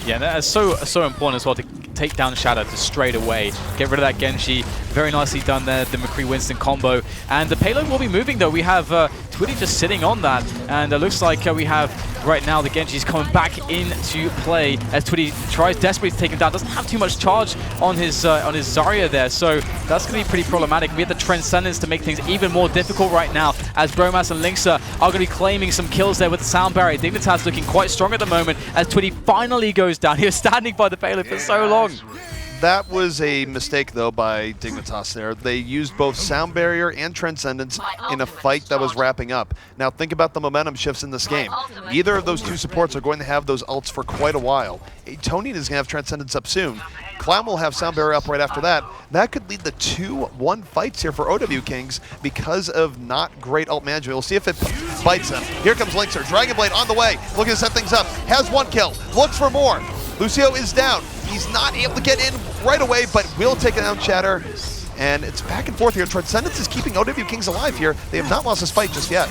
Yeah, that is so important as well to take down Shadow to straight away. Get rid of that Genji. Very nicely done there, the McCree-Winston combo. And the payload will be moving though. We have Twitty just sitting on that. And it looks like we have right now the Genji's coming back into play as Twitty tries desperately to take him down. Doesn't have too much charge on his Zarya there. So that's going to be pretty problematic. We have the Transcendence to make things even more difficult right now as Bromas and Linksa are going to be claiming some kills there with the sound barrier. Dignitas looking quite strong at the moment as Twitty finally goes down. He was standing by the payload for so long. That was a mistake, though, by Dignitas there. They used both Sound Barrier and Transcendence in a fight that was wrapping up. Now, think about the momentum shifts in this game. Neither of those two supports are going to have those ults for quite a while. Tony is going to have Transcendence up soon. Clown will have Sound Barrier up right after that. That could lead to 2-1 fights here for OW Kings because of not great ult management. We'll see if it bites them. Here comes Linkser. Dragon Blade on the way. Looking to set things up. Has one kill. Looks for more. Lucio is down. He's not able to get in right away, but will take down Shatter. And it's back and forth here. Transcendence is keeping OW Kings alive here. They have not lost this fight just yet.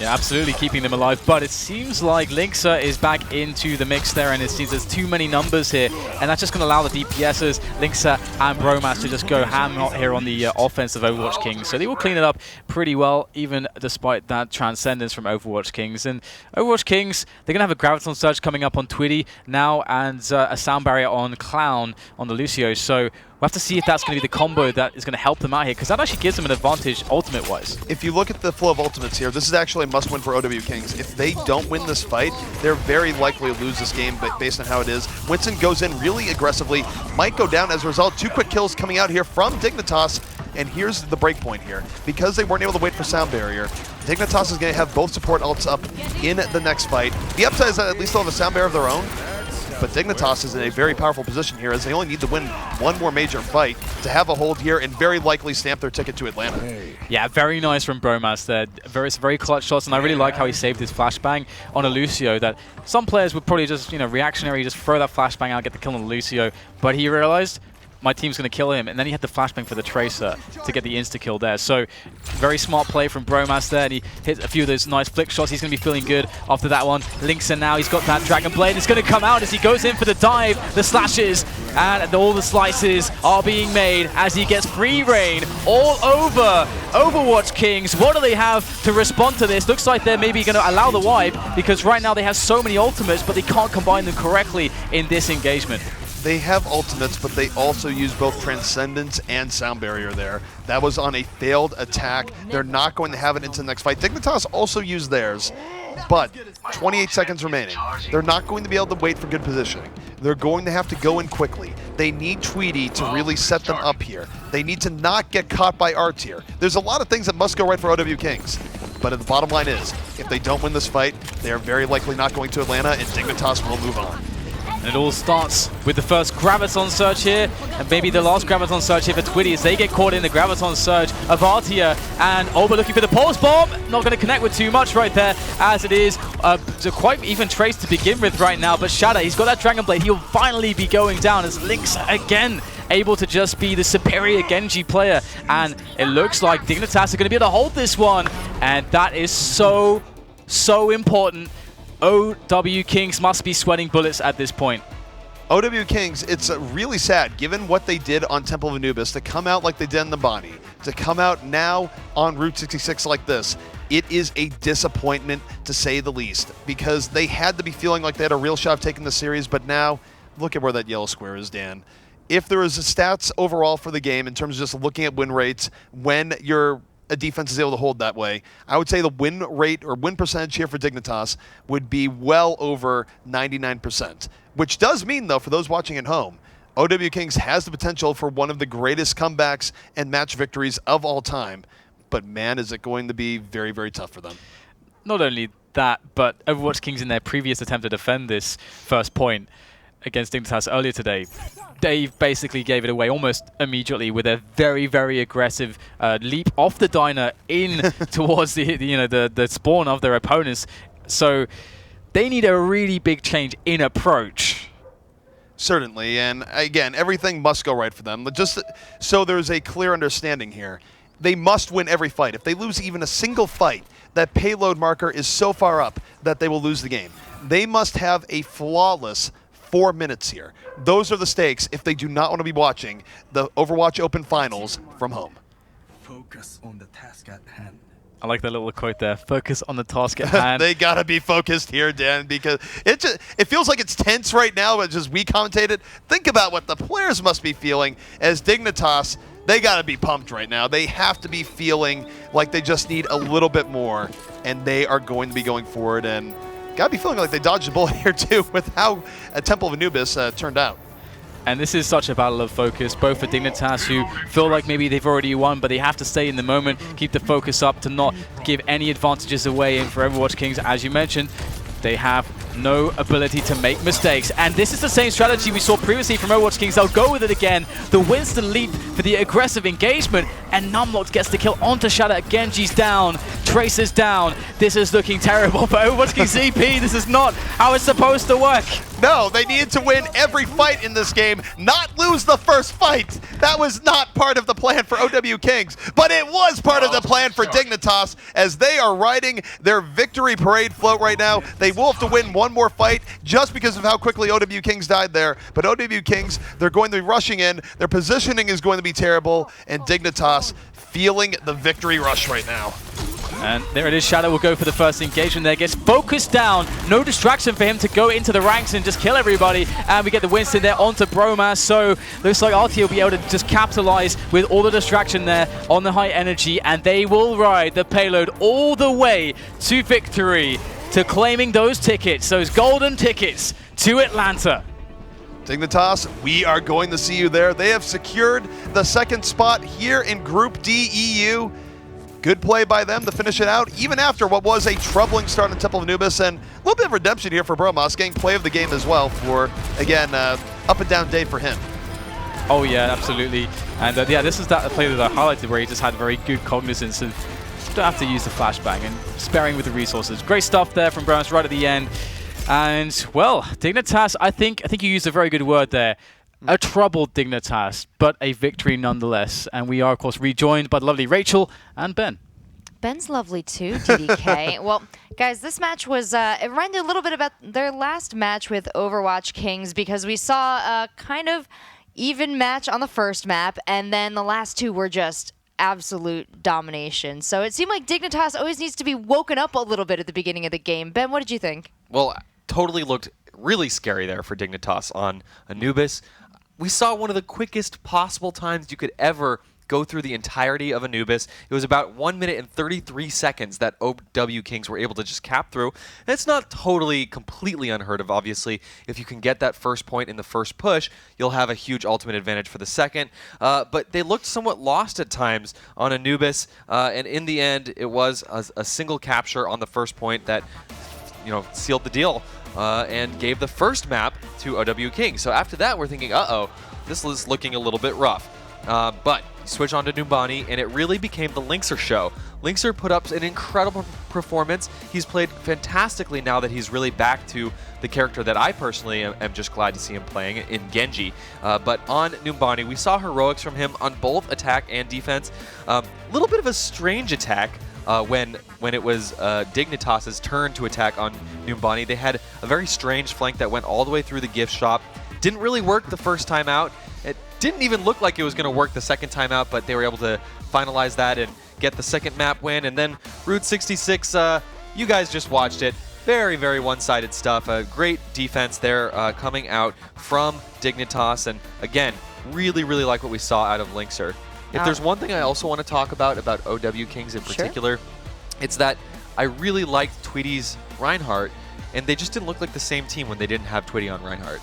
Yeah, absolutely keeping them alive, but it seems like Linksa is back into the mix there, and it seems there's too many numbers here, and that's just going to allow the DPSers, Linksa and Bromas, to just go ham here on the offense of Overwatch Kings. So they will clean it up pretty well, even despite that Transcendence from Overwatch Kings. And Overwatch Kings, they're going to have a Graviton Surge coming up on Twitty now, and a Sound Barrier on Clown on the Lucio. So we'll have to see if that's going to be the combo that is going to help them out here, because that actually gives them an advantage ultimate-wise. If you look at the flow of ultimates here, this is actually a must-win for OW Kings. If they don't win this fight, they're very likely to lose this game based on how it is. Winston goes in really aggressively, might go down as a result. 2 quick kills coming out here from Dignitas, and here's the break point here. Because they weren't able to wait for Sound Barrier, Dignitas is going to have both support ults up in the next fight. The upside is that at least they'll have a Sound Barrier of their own, but Dignitas is in a very powerful position here as they only need to win one more major fight to have a hold here and very likely stamp their ticket to Atlanta. Yeah, very nice from Bromas there. Very clutch shots, and I really like how he saved his flashbang on a Lucio that some players would probably just, reactionary, just throw that flashbang out, get the kill on the Lucio, but he realized my team's going to kill him, and then he had the flashbang for the Tracer to get the insta-kill there. So, very smart play from Bromas there, and he hit a few of those nice flick shots. He's going to be feeling good after that one. Links in now, he's got that Dragon Blade. It's going to come out as he goes in for the dive, the slashes, and all the slices are being made as he gets free reign all over Overwatch Kings. What do they have to respond to this? Looks like they're maybe going to allow the wipe, because right now they have so many ultimates, but they can't combine them correctly in this engagement. They have ultimates, but they also use both Transcendence and Sound Barrier there. That was on a failed attack. They're not going to have it into the next fight. Dignitas also used theirs, but 28 seconds remaining. They're not going to be able to wait for good positioning. They're going to have to go in quickly. They need Tweedy to really set them up here. They need to not get caught by our tier. There's a lot of things that must go right for OW Kings. But the bottom line is, if they don't win this fight, they are very likely not going to Atlanta, and Dignitas will move on. And it all starts with the first Graviton Surge here, and maybe the last Graviton Surge here for Twitty as they get caught in the Graviton Surge of Artia, and Oba looking for the Pulse Bomb. Not going to connect with too much right there, as it is quite even Trace to begin with right now, but Shadow, he's got that Dragon Blade. He'll finally be going down as Lynx again able to just be the superior Genji player, and it looks like Dignitas are going to be able to hold this one, and that is so important. OW Kings must be sweating bullets at this point. OW Kings, it's really sad, given what they did on Temple of Anubis, to come out like they did in the Bonnie, to come out now on Route 66 like this. It is a disappointment, to say the least, because they had to be feeling like they had a real shot of taking the series, but now, look at where that yellow square is, Dan. If there is a stats overall for the game, in terms of just looking at win rates, when a defense is able to hold that way, I would say the win rate or win percentage here for Dignitas would be well over 99%. Which does mean, though, for those watching at home, OW Kings has the potential for one of the greatest comebacks and match victories of all time. But man, is it going to be very, very tough for them. Not only that, but Overwatch Kings in their previous attempt to defend this first point against Dignitas earlier today, they basically gave it away almost immediately with a very, very aggressive leap off the diner in towards the spawn of their opponents. So they need a really big change in approach. Certainly, and again, everything must go right for them. Just so there's a clear understanding here, they must win every fight. If they lose even a single fight, that payload marker is so far up that they will lose the game. They must have a flawless 4 minutes here. Those are the stakes if they do not want to be watching the Overwatch Open Finals from home. Focus on the task at hand. I like that little quote there. Focus on the task at hand. They gotta be focused here, Dan, because it feels like it's tense right now, but just we commentated. Think about what the players must be feeling as Dignitas. They gotta be pumped right now. They have to be feeling like they just need a little bit more, and they are going to be going forward, and gotta be feeling like they dodged a bullet here too with how Temple of Anubis turned out. And this is such a battle of focus, both for Dignitas, who feel like maybe they've already won, but they have to stay in the moment, keep the focus up to not give any advantages away. And for Overwatch Kings, as you mentioned, they have no ability to make mistakes. And this is the same strategy we saw previously from Overwatch Kings. They'll go with it again. The Winston leap for the aggressive engagement, and Numlocked gets the kill onto Shadow. Genji's down, Tracer's down. This is looking terrible for Overwatch Kings EP. This is not how it's supposed to work. No, they needed to win every fight in this game, not lose the first fight. That was not part of the plan for OW Kings, but it was part of the plan for Dignitas as they are riding their victory parade float right now. They will have to win one more fight just because of how quickly OW Kings died there. But OW Kings, they're going to be rushing in. Their positioning is going to be terrible, and Dignitas feeling the victory rush right now. And there it is. Shadow will go for the first engagement there. Gets focused down. No distraction for him to go into the ranks and just kill everybody. And we get the Winston there onto Bromas. So looks like RT will be able to just capitalize with all the distraction there on the high energy. And they will ride the payload all the way to victory, to claiming those tickets, those golden tickets to Atlanta. Dignitas, we are going to see you there. They have secured the second spot here in Group D EU. good play by them to finish it out, even after what was a troubling start in the Temple of Anubis, and a little bit of redemption here for Bromos, getting play of the game as well for, again, up and down day for him. Oh yeah, absolutely. And yeah, this is that play that I highlighted where he just had very good cognizance of don't have to use the flashbang and sparing with the resources. Great stuff there from Bromos right at the end. And well, Dignitas, I think you used a very good word there. A troubled Dignitas, but a victory nonetheless. And we are, of course, rejoined by the lovely Rachel and Ben. Ben's lovely too, DDK. Well, guys, this match was, it reminded a little bit about their last match with Overwatch Kings because we saw a kind of even match on the first map, and then the last two were just absolute domination. So it seemed like Dignitas always needs to be woken up a little bit at the beginning of the game. Ben, what did you think? Well, totally looked really scary there for Dignitas on Anubis. We saw one of the quickest possible times you could ever go through the entirety of Anubis. It was about 1 minute and 33 seconds that OW Kings were able to just cap through. And it's not totally, completely unheard of, obviously. If you can get that first point in the first push, you'll have a huge ultimate advantage for the second. But they looked somewhat lost at times on Anubis, and in the end, it was a single capture on the first point that sealed the deal and gave the first map to OW Kings. So after that, we're thinking, uh-oh, this is looking a little bit rough. But switch on to Numbani, and it really became the Linkser show. Linkser put up an incredible performance. He's played fantastically now that he's really back to the character that I personally am just glad to see him playing in Genji. But on Numbani, we saw heroics from him on both attack and defense. A little bit of a strange attack when it was Dignitas' turn to attack on Numbani. They had a very strange flank that went all the way through the gift shop. Didn't really work the first time out. It didn't even look like it was going to work the second time out, but they were able to finalize that and get the second map win. And then Route 66, you guys just watched it. Very, very one-sided stuff. A great defense there coming out from Dignitas. And again, really, really like what we saw out of Linkser. If there's one thing I also want to talk about OW Kings in particular, it's that I really liked Tweety's Reinhardt, and they just didn't look like the same team when they didn't have Tweety on Reinhardt.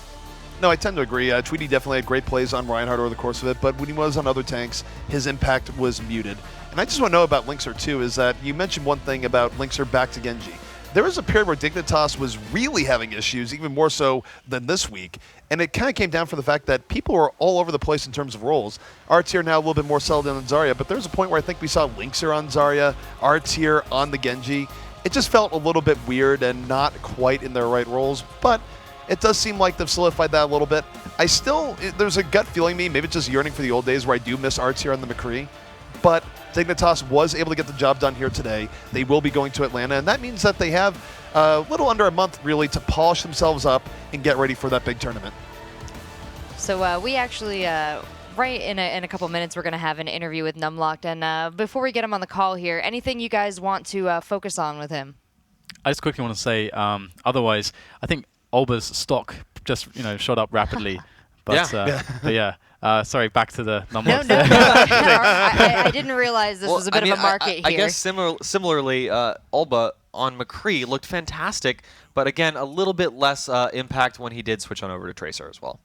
No, I tend to agree. Tweety definitely had great plays on Reinhardt over the course of it, but when he was on other tanks, his impact was muted. And I just want to know about Linkser, too, is that you mentioned one thing about Linkser back to Genji. There was a period where Dignitas was really having issues, even more so than this week, and it kind of came down from the fact that people were all over the place in terms of roles. Our tier now a little bit more settled in on Zarya, but there was a point where I think we saw Linkser on Zarya, our tier on the Genji. It just felt a little bit weird and not quite in their right roles, but it does seem like they've solidified that a little bit. There's a gut feeling maybe it's just yearning for the old days where I do miss Arts here on the McCree, but Dignitas was able to get the job done here today. They will be going to Atlanta, and that means that they have a little under a month, really, to polish themselves up and get ready for that big tournament. So we actually, right in a couple minutes, we're going to have an interview with Numlocked, and before we get him on the call here, anything you guys want to focus on with him? I just quickly want to say, otherwise, I think Olba's stock just shot up rapidly. But sorry, back to the numbers. No. I didn't realize this was a bit of a market here. I guess similarly, Olba on McCree looked fantastic, but again, a little bit less impact when he did switch on over to Tracer as well.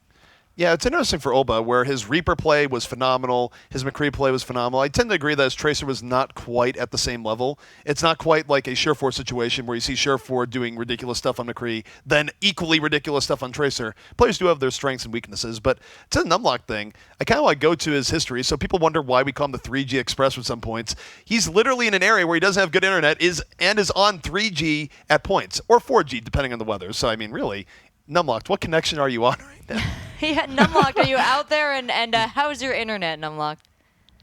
Yeah, it's interesting for Olba, where his Reaper play was phenomenal, his McCree play was phenomenal. I tend to agree that his Tracer was not quite at the same level. It's not quite like a Surefour situation where you see Surefour doing ridiculous stuff on McCree, then equally ridiculous stuff on Tracer. Players do have their strengths and weaknesses, but to the Numlock thing, I kind of want to go to his history, so people wonder why we call him the 3G Express at some points. He's literally in an area where he doesn't have good internet and is on 3G at points, or 4G, depending on the weather. So, I mean, really, Numlocked, what connection are you on right now? Yeah, Numlocked, are you out there? And how's your internet, Numlocked?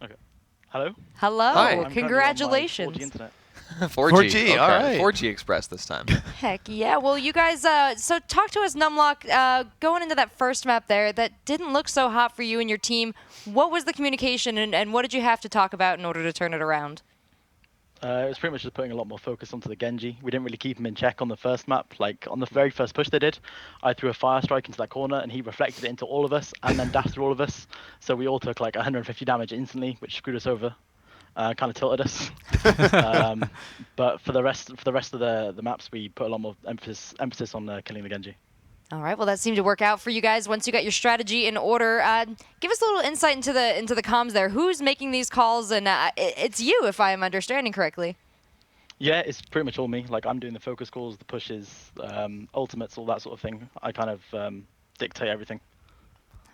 Okay. Hello? Hello. Hi. Congratulations. 4G internet. 4G. 4G, Okay. all right. 4G Express this time. Heck yeah. Well, you guys, so talk to us, Numlock. Going into that first map there, that didn't look so hot for you and your team. What was the communication, and what did you have to talk about in order to turn it around? It was pretty much just putting a lot more focus onto the Genji. We didn't really keep him in check on the first map. Like, on the very first push they did, I threw a fire strike into that corner, and he reflected it into all of us, and then dashed through all of us. So we all took like 150 damage instantly, which screwed us over. Kind of tilted us. But for the rest of the maps, we put a lot more emphasis on killing the Genji. All right, well, that seemed to work out for you guys once you got your strategy in order. Give us a little insight into the comms there. Who's making these calls? And it's you, if I am understanding correctly. Yeah, it's pretty much all me. Like, I'm doing the focus calls, the pushes, ultimates, all that sort of thing. I kind of dictate everything.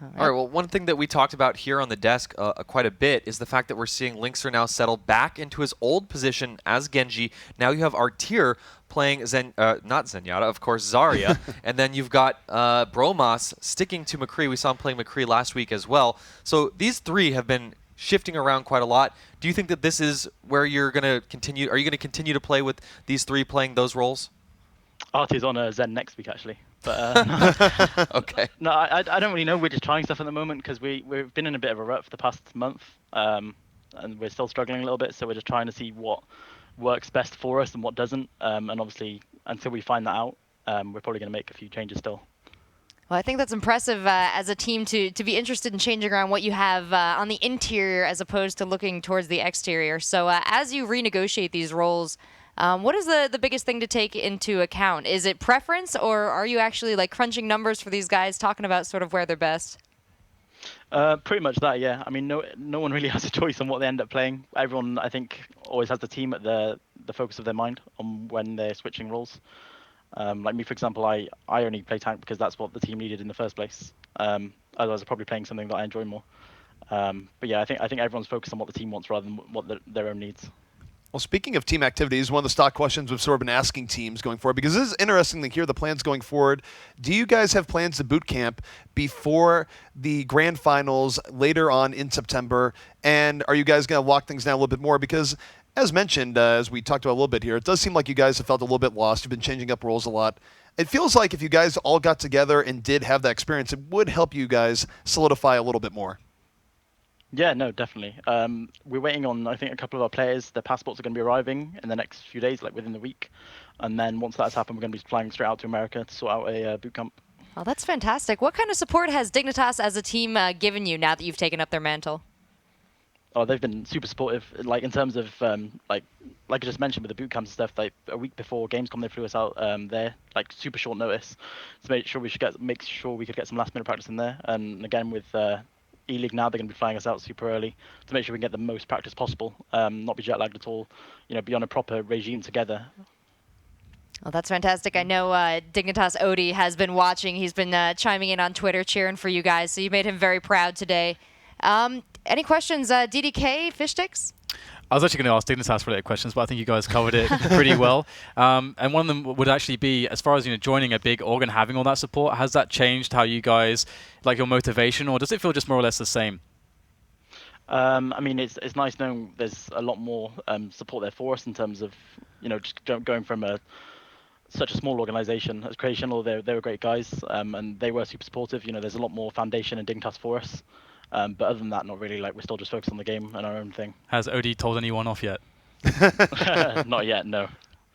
All right, well, one thing that we talked about here on the desk quite a bit is the fact that we're seeing Linkster now settle back into his old position as Genji. Now you have Artir playing not Zenyatta, of course, Zarya. And then you've got Bromas sticking to McCree. We saw him playing McCree last week as well. So these three have been shifting around quite a lot. Do you think that this is where you're going to continue? Are you going to continue to play with these three playing those roles? Artie's on Zen next week, actually. But okay. No, I don't really know. We're just trying stuff at the moment because we've been in a bit of a rut for the past month, and we're still struggling a little bit. So we're just trying to see what works best for us and what doesn't. And obviously, until we find that out, we're probably going to make a few changes still. Well, I think that's impressive as a team to be interested in changing around what you have on the interior as opposed to looking towards the exterior. So as you renegotiate these roles, what is the biggest thing to take into account? Is it preference, or are you actually like crunching numbers for these guys, talking about sort of where they're best? Pretty much that, yeah. I mean, no one really has a choice on what they end up playing. Everyone, I think, always has the team at the focus of their mind on when they're switching roles. Like me, for example, I only play tank because that's what the team needed in the first place. Otherwise, I'm probably playing something that I enjoy more. But yeah, I think everyone's focused on what the team wants rather than what their own needs. Well, speaking of team activities, one of the stock questions we've sort of been asking teams going forward, because this is interesting to hear the plans going forward. Do you guys have plans to boot camp before the grand finals later on in September? And are you guys going to lock things down a little bit more? Because, as mentioned, as we talked about a little bit here, it does seem like you guys have felt a little bit lost. You've been changing up roles a lot. It feels like if you guys all got together and did have that experience, it would help you guys solidify a little bit more. Yeah, no, definitely. We're waiting on, I think, a couple of our players. Their passports are going to be arriving in the next few days, like within the week. And then once that's happened, we're going to be flying straight out to America to sort out a boot camp. Oh, that's fantastic. What kind of support has Dignitas as a team given you now that you've taken up their mantle? Oh, they've been super supportive. Like in terms of like I just mentioned with the boot camps and stuff. Like a week before Gamescom, they flew us out there, like super short notice, to make sure we could get some last minute practice in there. And again with ELEAGUE now, they're going to be flying us out super early to make sure we can get the most practice possible, not be jet lagged at all, be on a proper regime together. Well, that's fantastic. I know Dignitas Odie has been watching. He's been chiming in on Twitter, cheering for you guys, so you made him very proud today. Any questions, DDK, Fishsticks? I was actually going to ask Dignitas related questions, but I think you guys covered it pretty well. And one of them would actually be, as far as joining a big org and having all that support, has that changed how you guys, like your motivation, or does it feel just more or less the same? I mean, it's nice knowing there's a lot more support there for us in terms of, just going from such a small organization as Creational. They were great guys, and they were super supportive. There's a lot more foundation and Dignitas for us. But other than that, not really. Like, we're still just focused on the game and our own thing. Has Odie told anyone off yet? Not yet, no.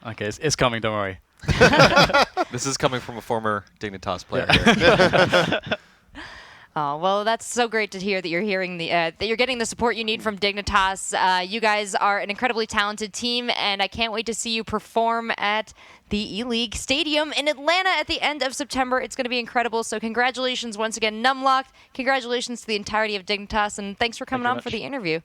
Okay, it's coming, don't worry. This is coming from a former Dignitas player here. Oh, well, that's so great to hear that you're hearing that you're getting the support you need from Dignitas. You guys are an incredibly talented team, and I can't wait to see you perform at the ELEAGUE Stadium in Atlanta at the end of September. It's going to be incredible. So congratulations once again, Numlocked. Congratulations to the entirety of Dignitas, and thanks for coming on for the interview.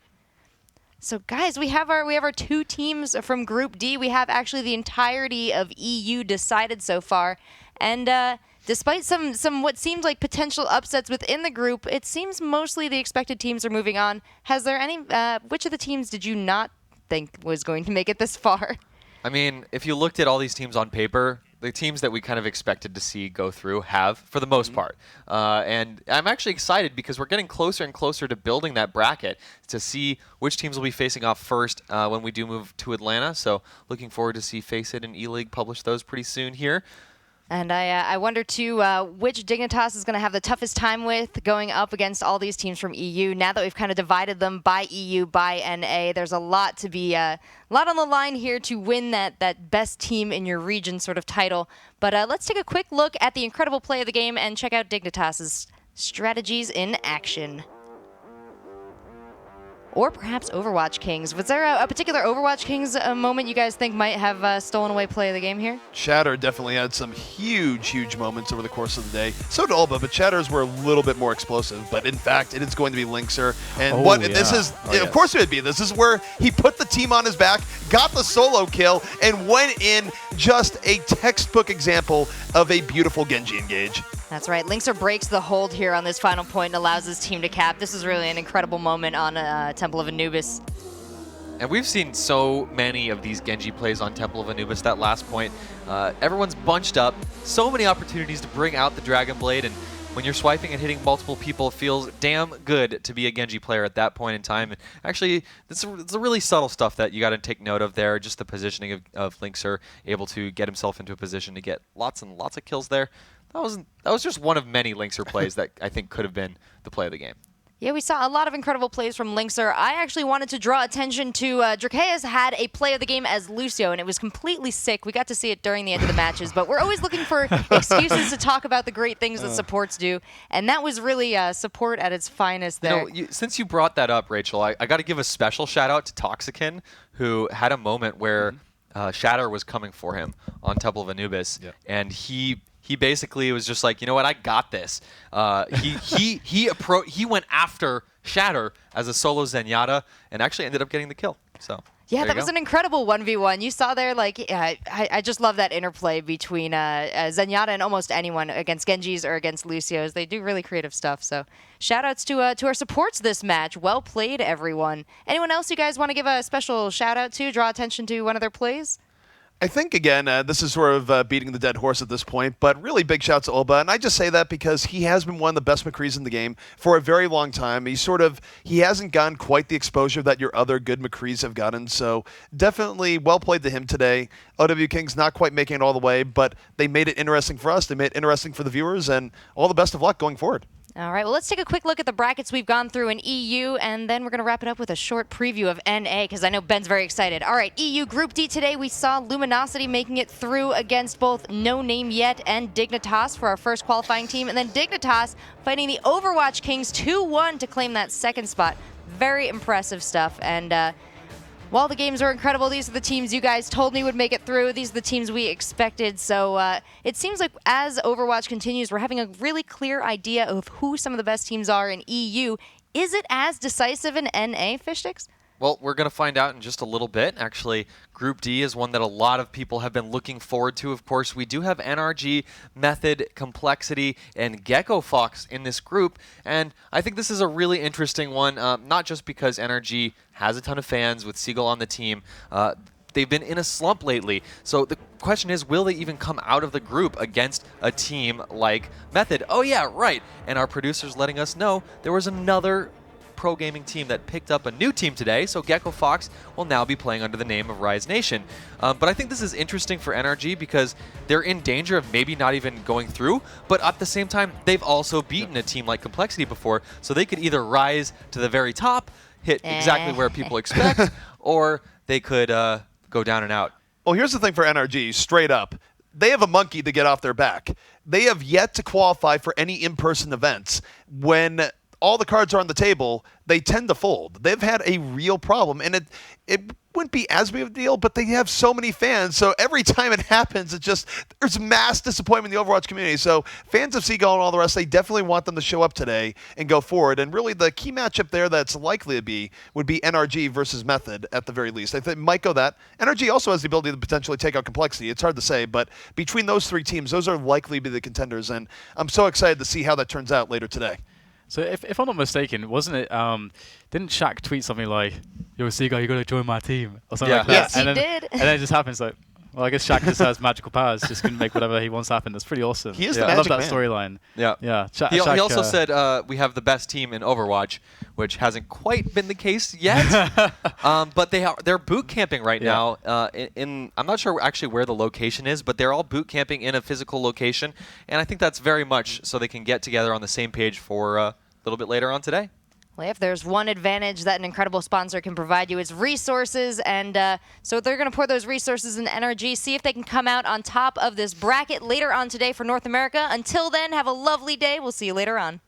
So guys, we have our two teams from Group D. We have actually the entirety of EU decided so far, and despite some what seemed like potential upsets within the group, it seems mostly the expected teams are moving on. Has there any? Which of the teams did you not think was going to make it this far? I mean, if you looked at all these teams on paper, the teams that we kind of expected to see go through have, for the most part. And I'm actually excited because we're getting closer and closer to building that bracket to see which teams will be facing off first when we do move to Atlanta. So looking forward to see FACEIT and ELEAGUE publish those pretty soon here. And I wonder, too, which Dignitas is going to have the toughest time with going up against all these teams from EU. Now that we've kind of divided them by EU, by NA, there's a lot to be, a lot on the line here to win that best team in your region sort of title. But let's take a quick look at the incredible play of the game and check out Dignitas' strategies in action. or perhaps Overwatch Kings. Was there a particular Overwatch Kings moment you guys think might have stolen away play of the game here? Shatter definitely had some huge moments over the course of the day. So did Alba, but Shatters were a little bit more explosive. But in fact, it is going to be Linkser. And this is, of course it would be. This is where he put the team on his back, got the solo kill, and went in. Just a textbook example of a beautiful Genji engage. That's right. Linkser breaks the hold here on this final point and allows his team to cap. This is really an incredible moment on Temple of Anubis. And we've seen so many of these Genji plays on Temple of Anubis, that last point. Everyone's bunched up. So many opportunities to bring out the Dragon Blade, and when you're swiping and hitting multiple people, it feels damn good to be a Genji player at that point in time. And actually, it's a really subtle stuff that you got to take note of there, just the positioning of Linkser, able to get himself into a position to get lots and lots of kills there. That was just one of many Linkser plays that I think could have been the play of the game. Yeah, we saw a lot of incredible plays from Linkser. I actually wanted to draw attention to Drakeas had a play of the game as Lucio, and it was completely sick. We got to see it during the end of the matches, but we're always looking for excuses to talk about the great things that supports do, and that was really support at its finest there. Since you brought that up, Rachel, I got to give a special shout out to Toxican, who had a moment where Shatter was coming for him on Temple of Anubis, and he basically was just like, you know what, I got this. He went after Shatter as a solo Zenyatta and actually ended up getting the kill. So yeah, that was an incredible 1v1. You saw there, like, I just love that interplay between Zenyatta and almost anyone against Genjis or against Lucios. They do really creative stuff. So shout-outs to our supports this match. Well played, everyone. Anyone else you guys want to give a special shout-out to, draw attention to one of their plays? I think, again, this is sort of beating the dead horse at this point, but really big shouts to Ulba. And I just say that because he has been one of the best McCrees in the game for a very long time. He hasn't gotten quite the exposure that your other good McCrees have gotten. So definitely well played to him today. OW Kings not quite making it all the way, but they made it interesting for us. They made it interesting for the viewers, and all the best of luck going forward. All right, well, let's take a quick look at the brackets we've gone through in EU, and then we're going to wrap it up with a short preview of NA, because I know Ben's very excited. All right, EU Group D today, we saw Luminosity making it through against both No Name Yet and Dignitas for our first qualifying team, and then Dignitas fighting the Overwatch Kings 2-1 to claim that second spot. Very impressive stuff, and while the games were incredible, these are the teams you guys told me would make it through. These are the teams we expected. So it seems like as Overwatch continues, we're having a really clear idea of who some of the best teams are in EU. Is it as decisive in NA, Fishsticks? Well, we're going to find out in just a little bit. Actually, Group D is one that a lot of people have been looking forward to. Of course, we do have NRG, Method, Complexity, and Gecko Fox in this group. And I think this is a really interesting one, not just because NRG has a ton of fans with Seagull on the team. They've been in a slump lately. So the question is, will they even come out of the group against a team like Method? Oh, yeah, right. And our producer's letting us know there was another pro gaming team that picked up a new team today, so Gecko Fox will now be playing under the name of Rise Nation. But I think this is interesting for NRG because they're in danger of maybe not even going through, but at the same time, they've also beaten a team like Complexity before, so they could either rise to the very top, hit exactly where people expect, or they could go down and out. Well, here's the thing for NRG, straight up. They have a monkey to get off their back. They have yet to qualify for any in-person events. When all the cards are on the table, they tend to fold. They've had a real problem, and it wouldn't be as big of a deal, but they have so many fans, so every time it happens, there's mass disappointment in the Overwatch community. So fans of Seagull and all the rest, they definitely want them to show up today and go forward, and really the key matchup there that's likely to be would be NRG versus Method at the very least. I think it might go that. NRG also has the ability to potentially take out Complexity. It's hard to say, but between those three teams, those are likely to be the contenders, and I'm so excited to see how that turns out later today. So if I'm not mistaken, wasn't it, didn't Shaq tweet something like, yo, Seagull, you got to join my team, or something like that? Yes, and he then, did. And then it just happens like, well, I guess Shaq just has magical powers, just can make whatever he wants happen. That's pretty awesome. He is the I love magic that man. storyline. Yeah. Yeah. He also said we have the best team in Overwatch, which hasn't quite been the case yet. But they're boot camping right now. I'm not sure actually where the location is, but they're all boot camping in a physical location, and I think that's very much so they can get together on the same page for a little bit later on today. Well, if there's one advantage that an incredible sponsor can provide you, it's resources, and so they're going to pour those resources in NRG, see if they can come out on top of this bracket later on today for North America. Until then, have a lovely day. We'll see you later on.